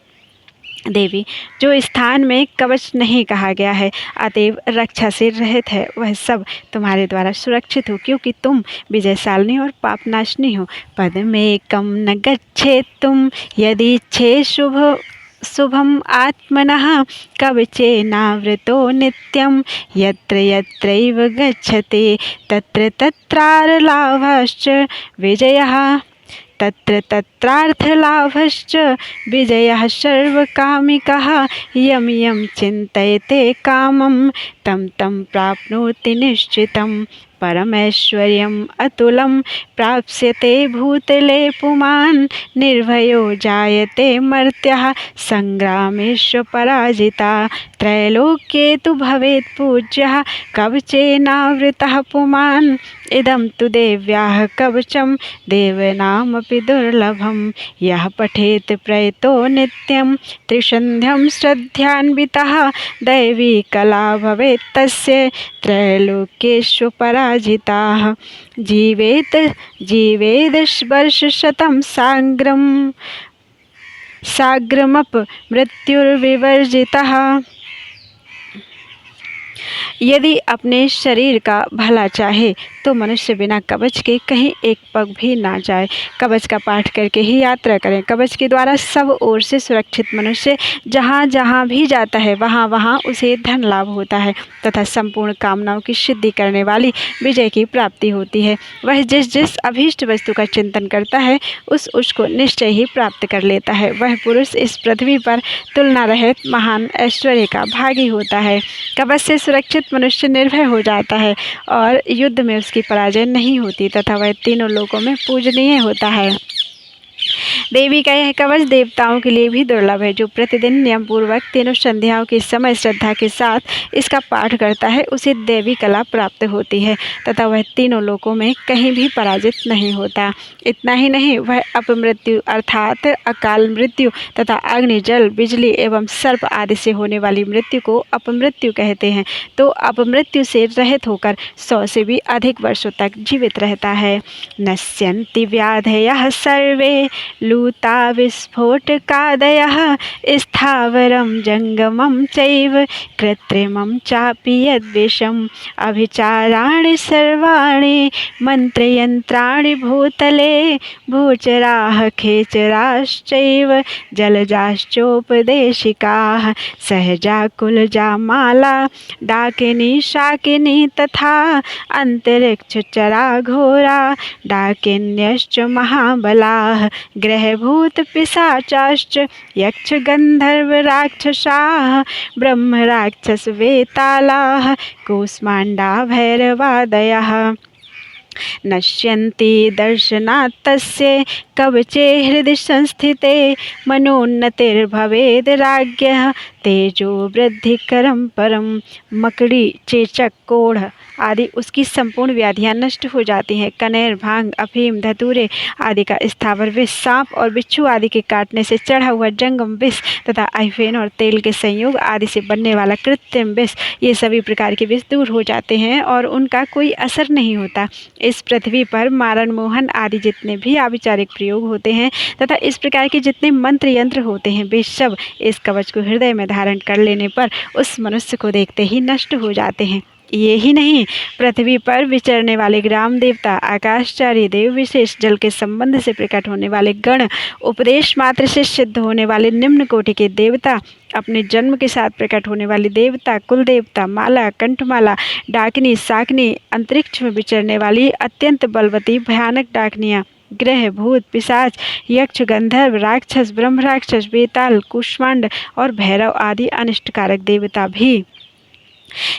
देवी जो स्थान में कवच नहीं कहा गया है अतएव रक्षा से रहित है वह सब तुम्हारे द्वारा सुरक्षित हो क्योंकि तुम विजयशालिनी और पापनाशिनी हो। पद में कम न गच्छेत् तुम यदि छे शुभम आत्मनः कवचेनावृतो नित्यं यत्र यत्रैव गच्छति तत्र तत्रार्लाभश्च विजयः तत्र तत्रार्थलाभश्च विजयः सर्वकामिकः यं यं चिन्तयते कामं तं तं प्राप्नोति निश्चितं परमैश्वर्यम् अतुलं प्राप्स्यते भूतले पुमान् निर्भयो जायते मर्त्यः संग्रामेषु पराजिता त्रैलोक्ये तु भवेत् पूज्यः कवचेनावृतः पुमान् इदं तु देव्याः कवचं देवानामपि दुर्लभं यः पठेत् प्रयतो नित्यं त्रिसन्ध्यं श्रद्धान्वितः दैवी कला भवेत् तस्य त्रैलोक्येषु पराजिताः जीवेद वर्षशतं साग्रमप मृत्युर्विवर्जितः। यदि अपने शरीर का भला चाहे तो मनुष्य बिना कवच के कहीं एक पग भी ना जाए। कवच का पाठ करके ही यात्रा करें। कवच के द्वारा सब ओर से सुरक्षित मनुष्य जहाँ जहाँ भी जाता है वहाँ वहाँ उसे धन लाभ होता है तथा संपूर्ण कामनाओं की सिद्धि करने वाली विजय की प्राप्ति होती है। वह जिस जिस अभीष्ट वस्तु का चिंतन करता है उसको निश्चय ही प्राप्त कर लेता है। वह पुरुष इस पृथ्वी पर तुलना रहित महान ऐश्वर्य का भागी होता है। कवच से सुरक्षित मनुष्य निर्भय हो जाता है और युद्ध में उसकी पराजय नहीं होती तथा वह तीनों लोकों में पूजनीय होता है। देवी का यह कवच देवताओं के लिए भी दुर्लभ है। जो प्रतिदिन नियम पूर्वक तीनों संध्याओं के समय श्रद्धा के साथ इसका पाठ करता है उसे देवी कला प्राप्त होती है तथा वह तीनों लोकों में कहीं भी पराजित नहीं होता। इतना ही नहीं वह अपमृत्यु अर्थात अकाल मृत्यु तथा अग्नि जल बिजली एवं सर्प आदि से होने वाली मृत्यु को अपमृत्यु कहते हैं। तो अपमृत्यु से रहित होकर 100 से भी अधिक वर्षों तक जीवित रहता है। नश्यन्ति व्याधयः सर्वे लूता विस्फोटकादयः स्थावरं जंगमं चैव कृत्रिमं चापि यद्विषम् अभिचाराणि सर्वाणि मंत्रयंत्राणि भूतले भूचराः खेचराश्चैव जलजाश्चोपदेशिकाः सहजा कुलजा माला डाकिनी शाकिनी तथा अंतरिक्षचरा घोरा डाकिन्यश्च महाबलाः ग्रहभूत पिशाचाश्च यक्ष गंधर्व राक्षसाः ब्रह्म राक्षस वेतालाः कूष्मांडा भैरवादयः नश्यन्ति दर्शनात् तस्य कवचे हृदि संस्थिते मनोन्नतिर्भवेद् राज्ञः तेजो वृद्धिकरं परम। मकड़ी, चेचक, कोढ़ आदि उसकी संपूर्ण व्याधियां नष्ट हो जाती हैं। कनेर, भांग, अफीम, धतूरे आदि का स्थावर विष, सांप और बिच्छू आदि के काटने से चढ़ा हुआ जंगम विष तथा आइफेन और तेल के संयोग आदि से बनने वाला कृत्रिम विष, ये सभी प्रकार के विष दूर हो जाते हैं और उनका कोई असर नहीं होता। इस पृथ्वी पर मारण, मोहन आदि जितने भी आभिचारिक प्रयोग होते हैं तथा इस प्रकार के जितने मंत्र यंत्र होते हैं, वे सब इस कवच को हृदय में धारण कर लेने पर उस मनुष्य को देखते ही नष्ट हो जाते हैं। ये ही नहीं, पृथ्वी पर विचरने वाले ग्राम देवता, आकाशचारी देव, विशेष जल के संबंध से प्रकट होने वाले गण, उपदेश मात्र से सिद्ध होने वाले निम्न कोटि के देवता, अपने जन्म के साथ प्रकट होने वाले देवता, कुल देवता, माला, कंठमाला, डाकिनी, साकनी, अंतरिक्ष में विचरने वाली अत्यंत बलवती भयानक डाकनियाँ, ग्रह, भूत, पिशाच, यक्ष, गंधर्व, राक्षस, ब्रह्म राक्षस, बेताल, कूष्मांड और भैरव आदि अनिष्टकारक देवता भी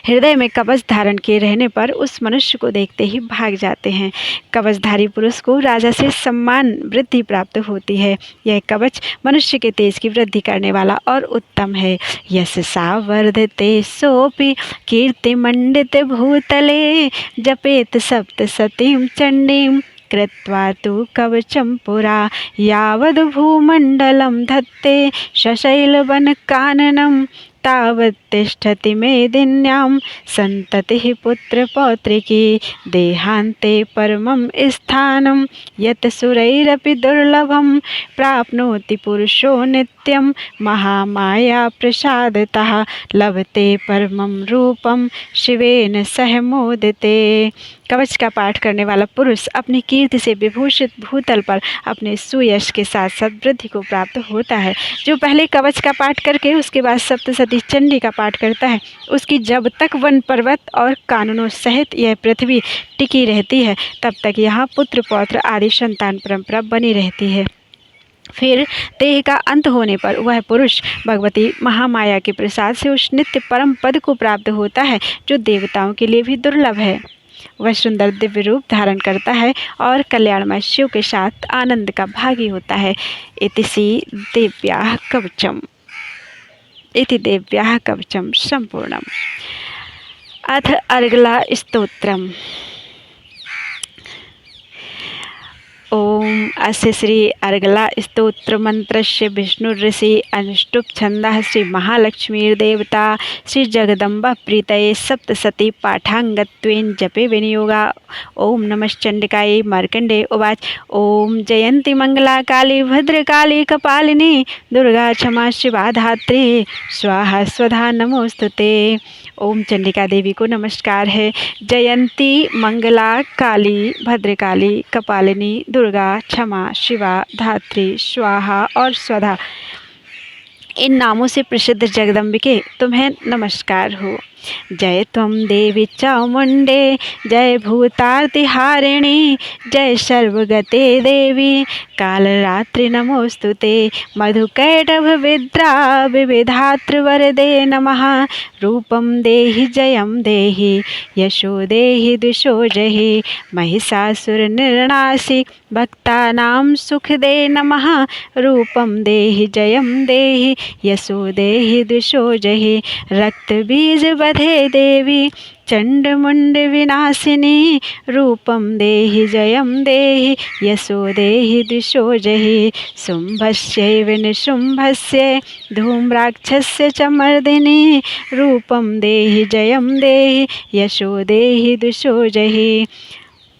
हृदय में कवच धारण किए रहने पर उस मनुष्य को देखते ही भाग जाते हैं। कवचधारी पुरुष को राजा से सम्मान वृद्धि प्राप्त होती है। यह कवच मनुष्य के तेज की वृद्धि करने वाला और उत्तम है। यशसा वर्धते सोपि कीर्तिमंडित भूतले जपेत सप्तसतीं चंडीं कृत्वा तु कवचं पुरा यावद् भूमण्डलं धत्ते सशैलवनकाननं तावत् तिष्ठति मेदिन्यां सन्ततिः पुत्रपौत्रिकी देहान्ते परमं स्थानं यत् सुरैरपि दुर्लभं प्राप्नोति पुरुषो नित्यं महामाया प्रसादतः लभते परमं रूपं शिवेन सह मोदिते। कवच का पाठ करने वाला पुरुष अपनी कीर्ति से विभूषित भूतल पर अपने सुयश के साथ साथ वृद्धि को प्राप्त होता है। जो पहले कवच का पाठ करके उसके बाद सप्तसती चंडी का पाठ करता है, उसकी जब तक वन पर्वत और कानूनों सहित यह पृथ्वी टिकी रहती है, तब तक यहाँ पुत्र पौत्र आदि संतान परंपरा बनी रहती है। फिर देह का अंत होने पर वह पुरुष भगवती महामाया के प्रसाद से उस नित्य परम पद को प्राप्त होता है जो देवताओं के लिए भी दुर्लभ है। वह सुंदर दिव्य रूप धारण करता है और कल्याणमय शिव के साथ आनंद का भागी होता है। इति देव्याः कवचम संपूर्णम। अथ अर्गला स्तोत्रम। ओम अस्य श्री अर्गला स्तोत्र मंत्रस्य विष्णु ऋषि अनुष्टुप छंदः श्री महालक्ष्मीर्देवता श्री जगदम्बा प्रीतये सप्तसती पाठांगत्वेन जपे विनियोगा। ओम नमश्चंडिकायै। मार्कंडेय उवाच। ओम जयंती मंगला काली भद्रकाली कपालिनी दुर्गा क्षमा शिवा धात्री स्वाहा स्वधा नमोस्तुते। ओम चंडिका देवी को नमस्कार है। जयंती, मंगला, काली, भद्रकाली, कपालिनी, दुर्गा, क्षमा, शिवा, धात्री, स्वाहा और स्वधा, इन नामों से प्रसिद्ध जगदम्बिके तुम्हें नमस्कार हो। जय त्वं देवी चामुंडे, जय भूतार्तिहारिणी, जय सर्वगते देवी कालरात्रि नमोस्तुते। मधुकैटभ विद्रा विविधात्र वरदे नमः। रूपं देहि जयं देहि यशो देहि दिशो जहि। महिषासुर निर्नाशि भक्तानां सुखदे नमः। रूपं देहि जयं देहि यशो देहि दिशो जहि। रक्तबीज वधे देवी चंडमुंड विनाशिनी। रूपं देहि जयं देहि यशो देहि दिशो जहि। शुंभस्यैव निशुंभस्य धूम्राक्षस्य च मर्दिनी। रूपं देहि जयं देहि यशो देहि दिशो जहि।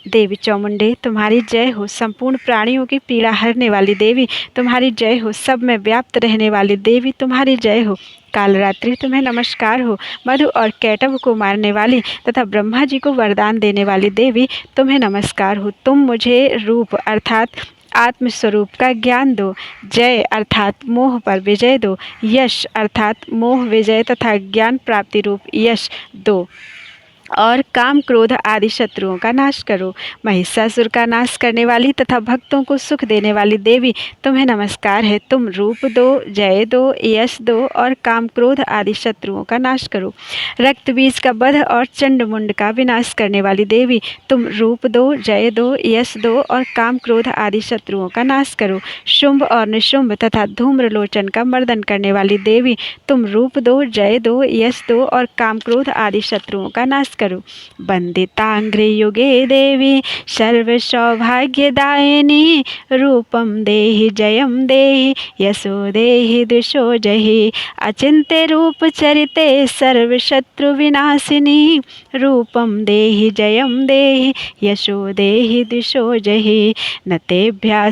देवी चामुंडे तुम्हारी जय हो। संपूर्ण प्राणियों की पीड़ा हरने वाली देवी तुम्हारी जय हो। सब में व्याप्त रहने वाली देवी तुम्हारी जय हो। कालरात्रि तुम्हें नमस्कार हो। मधु और कैटभ को मारने वाली तथा ब्रह्मा जी को वरदान देने वाली देवी तुम्हें नमस्कार हो। तुम मुझे रूप अर्थात आत्मस्वरूप का ज्ञान दो। जय अर्थात मोह पर विजय दो। यश अर्थात मोह विजय तथा ज्ञान प्राप्ति रूप यश दो। और काम क्रोध आदि शत्रुओं का नाश करो। महिषासुर का नाश करने वाली तथा भक्तों को सुख देने वाली देवी तुम्हें नमस्कार है। तुम रूप दो, जय दो, यश दो और काम क्रोध आदि शत्रुओं का नाश करो। रक्त बीज का वध और चंड मुंड का विनाश करने वाली देवी तुम रूप दो, जय दो, यश दो और काम क्रोध आदि शत्रुओं का नाश करो। शुंभ और निशुंभ तथा धूम्रलोचन का मर्दन करने वाली देवी तुम रूप दो, जय दो, यश दो और काम क्रोध आदि शत्रुओं का नाश करो। वंदितांग्रे युगे देवी सर्व सौभाग्यदायिनी रूपम देहि जयम देहि यशो देहि दिशो जहि अचिंत्य रूप चरिते सर्व शत्रु विनाशिनी रूपम देहि जयम देहि यशो देहि दिशो जहि न तेभ्यः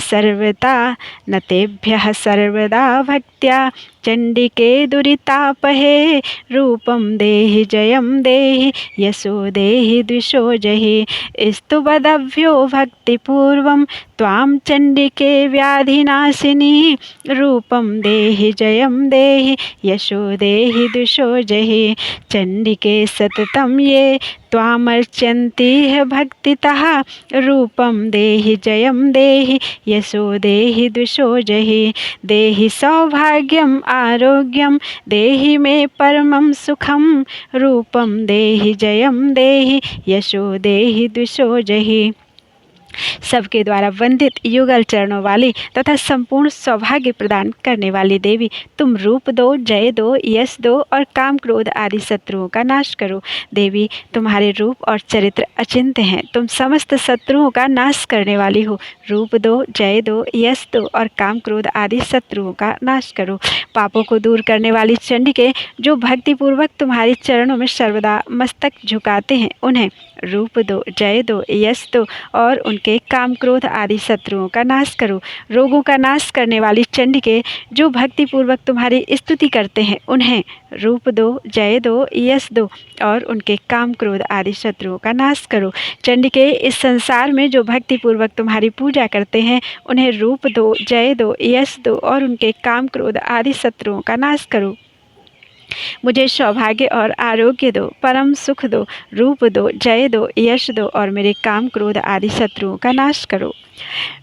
सर्वदा भक्त्या चंडिके दुरितापहे रूपम देहि जयम देहि यशो देहि दिशो जहि स्तुवदभ्यो भक्तिपूर्वं त्वां चंडिके व्याधिनाशिनी रूपम देहि जयम देहि यशो देहि दिशो जहि चंडिके सततं ये त्वामर्चन्ति भक्तितः रूपम देहि जयम देहि यशो देहि दिशो जहि देहि सौभाग्यम आरोग्यम देहि मे परमं सुखम रूपम देहि जयम देहि यशो देहि दिशो जहि। सबके द्वारा वंदित युगल चरणों वाली तथा संपूर्ण सौभाग्य प्रदान करने वाली देवी तुम रूप दो, जय दो, यश दो और काम क्रोध आदि शत्रुओं का नाश करो। देवी तुम्हारे रूप और चरित्र अचिंत्य हैं। तुम समस्त शत्रुओं का नाश करने वाली हो। रूप दो, जय दो, यश दो और काम क्रोध आदि शत्रुओं का नाश करो। पापों को दूर करने वाली चंडिके जो भक्तिपूर्वक तुम्हारे चरणों में सर्वदा मस्तक झुकाते हैं उन्हें रूप दो, जय दो, यश दो और उनके काम क्रोध आदि शत्रुओं का नाश करो। रोगों का नाश करने वाली चंडिके जो भक्तिपूर्वक तुम्हारी स्तुति करते हैं उन्हें रूप दो, जय दो, यश दो और उनके काम क्रोध आदि शत्रुओं का नाश करो। चंडिके इस संसार में जो भक्तिपूर्वक तुम्हारी पूजा करते हैं उन्हें रूप दो, जय दो, यश दो और उनके काम क्रोध आदि शत्रुओं का नाश करो। मुझे सौभाग्य और आरोग्य दो, परम सुख दो, रूप दो, जय दो, यश दो और मेरे काम क्रोध आदि शत्रुओं का नाश करो।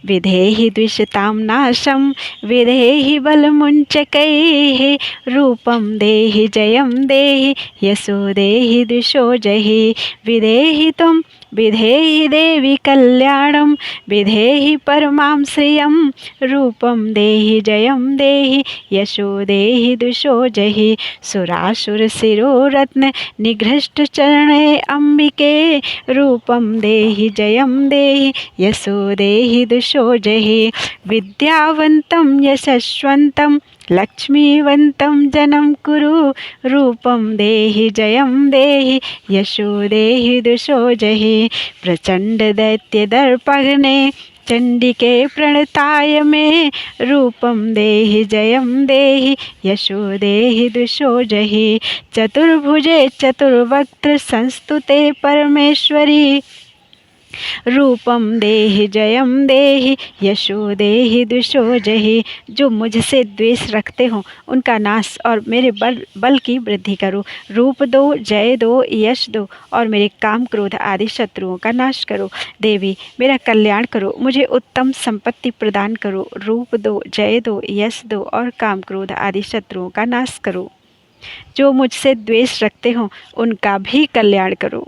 विधेहि द्विषतां नाशं विधेहि बलमुञ्चकैः रूपं देहि जयं देहि यशो देहि दिशो जहि विधेहि त्वं विधेहि देवी कल्याणं विधेहि परमां श्रियं रूपं देहि जयं देहि यशो देहि दिशो जहि सुरासुर शिरोरत्न निघृष्ट चरणे अंबिके रूपं देहि जयं देहि यशो देहि दिशो जहि विद्यावन्तं यशस्वन्तं लक्ष्मीवन्तं जनं कुरु रूपं देहि जयं देहि यशो देहि दिशो जहि प्रचंड दैत्य दर्पघ्ने चंडिके प्रणताय मे रूपं देहि जयं देहि यशो देहि दिशो जहि चतुर्भुजे चतुर्वक्त्र संस्तुते परमेश्वरी रूपम देहि जयम देहि यशो देहि दिशो जहि जो मुझसे द्वेष रखते हो उनका नाश और मेरे बल की वृद्धि करो। रूप दो, जय दो, यश दो और मेरे काम क्रोध आदि शत्रुओं का नाश करो। देवी मेरा कल्याण करो, मुझे उत्तम संपत्ति प्रदान करो। रूप दो, जय दो, यश दो और काम क्रोध आदि शत्रुओं का नाश करो। जो मुझसे द्वेष रखते हो उनका भी कल्याण करो।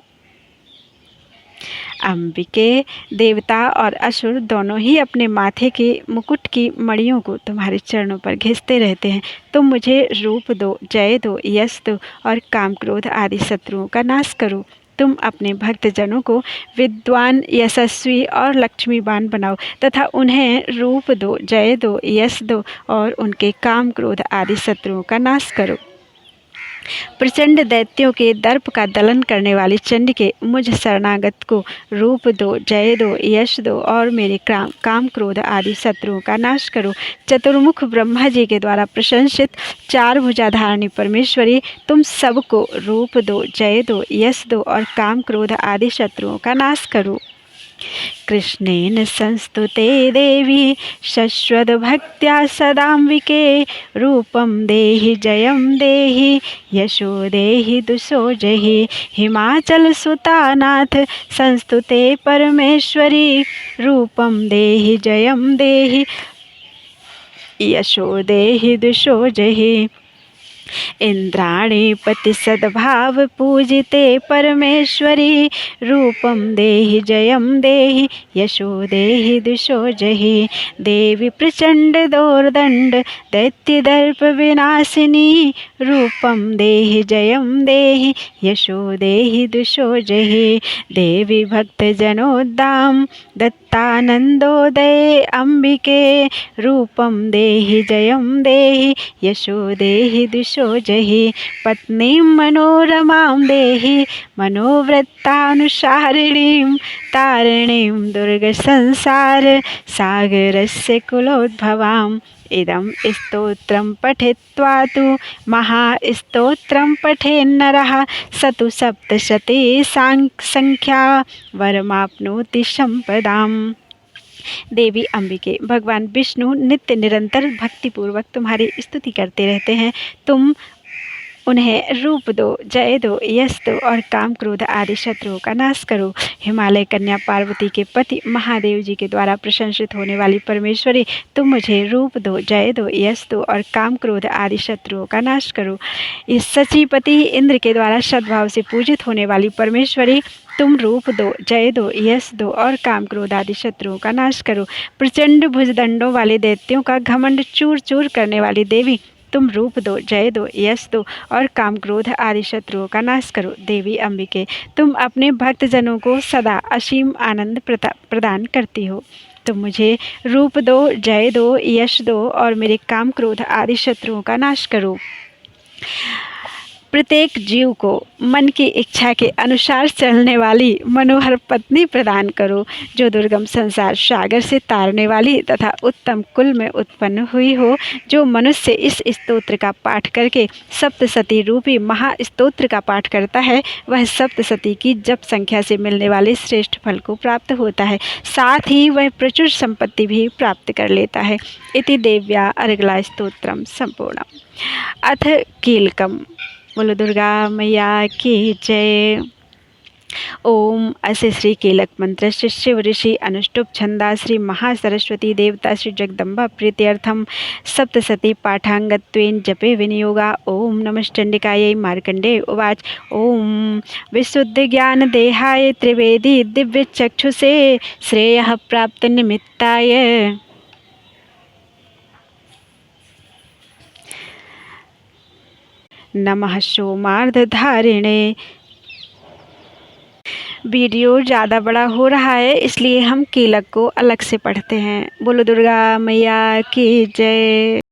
अंबिके देवता और असुर दोनों ही अपने माथे के मुकुट की मणियों को तुम्हारे चरणों पर घिसते रहते हैं। तुम मुझे रूप दो, जय दो, यश दो और काम क्रोध आदि शत्रुओं का नाश करो। तुम अपने भक्तजनों को विद्वान, यशस्वी और लक्ष्मीवान बनाओ तथा उन्हें रूप दो, जय दो, यश दो और उनके काम क्रोध आदि शत्रुओं का नाश करो। प्रचंड दैत्यों के दर्प का दलन करने वाली चंडिके मुझ शरणागत को रूप दो, जय दो, यश दो और मेरे काम क्रोध आदि शत्रुओं का नाश करो। चतुर्मुख ब्रह्मा जी के द्वारा प्रशंसित चार भुजाधारिणी परमेश्वरी तुम सबको रूप दो, जय दो, यश दो और काम क्रोध आदि शत्रुओं का नाश करो। कृष्णेन संस्तुते देवी शश्वद्भक्त्या सदाम्बिके रूपं देहि जयं देहि यशो देहि दुषो जहि हिमाचलसुतानाथ संस्तुते परमेश्वरी रूपं देहि जयं देहि यशो देहि दुषो जहि इंद्राणी पति सद्भाव पूजिते परमेश्वरी रूपं देहि जयं देहि यशो देहि दुषो जहि देवी प्रचंड दोर्दंड दैत्यदर्प विनाशिनी रूपं देहि जयं देहि यशो देहि दुषो जहि देवी भक्तजनोद्दाम दत्तानंदोदये अंबिके रूपं देहि जयं देहि यशो देहि दुषो जहि पत्नीं मनोरमां देहि मनोवृत्तानुसारिणीं तारिणीं दुर्गसंसार सागरस्य कुलोद्भवाम् इदं स्तोत्रं पठित्वा तु महास्तोत्रं पठेन्नरः स तु सप्तशती संख्या वरमाप्नोति संपदाम्। देवी अंबिके, भगवान विष्णु नित्य निरंतर भक्तिपूर्वक तुम्हारी स्तुति करते रहते हैं। तुम उन्हें रूप दो, जय दो, यश दो और काम क्रोध आदि शत्रुओं का नाश करो। हिमालय कन्या पार्वती के पति महादेव जी के द्वारा प्रशंसित होने वाली परमेश्वरी, तुम मुझे रूप दो, जय दो, यश दो और काम क्रोध आदि शत्रुओं का नाश करो। इस सचीपति इंद्र के द्वारा सद्भाव से पूजित होने वाली परमेश्वरी, तुम रूप दो, जय दो, यश दो और काम क्रोध आदि शत्रुओं का नाश करो। प्रचंड भुजदंडों वाले दैत्यों का घमंड चूर चूर करने वाली देवी, तुम रूप दो, जय दो, यश दो और काम क्रोध आदि शत्रुओं का नाश करो। देवी अंबिके, तुम अपने भक्तजनों को सदा असीम आनंद प्रदान करती हो। तुम मुझे रूप दो, जय दो, यश दो और मेरे काम क्रोध आदि शत्रुओं का नाश करो। प्रत्येक जीव को मन की इच्छा के अनुसार चलने वाली मनोहर पत्नी प्रदान करो, जो दुर्गम संसार सागर से तारने वाली तथा उत्तम कुल में उत्पन्न हुई हो। जो मनुष्य इस स्तोत्र का पाठ करके सप्तशती रूपी महास्तोत्र का पाठ करता है, वह सप्तशती की जप संख्या से मिलने वाले श्रेष्ठ फल को प्राप्त होता है, साथ ही वह प्रचुर संपत्ति भी प्राप्त कर लेता है। इति देव्या अर्गला स्तोत्रम संपूर्णम। अथ कीलकम। बोलो दुर्गा मैया की जय। ओम अस्य श्री कीलक मंत्र श्री शिव ऋषि अनुष्टुप छंदा श्री महासरस्वती देवता श्री जगदम्बा प्रीत्यर्थम सप्तशती पाठांगत्वेन जपे विनियोगा। ओम नमश्चंडिकायै। मार्कंडेय उवाच। ओम विशुद्ध ज्ञान देहाय त्रिवेदी दिव्य चक्षुषे श्रेयः प्राप्त निमित्ताय नमः सोमार्धधारिणे। वीडियो ज़्यादा बड़ा हो रहा है, इसलिए हम कीलक को अलग से पढ़ते हैं। बोलो दुर्गा मैया की जय।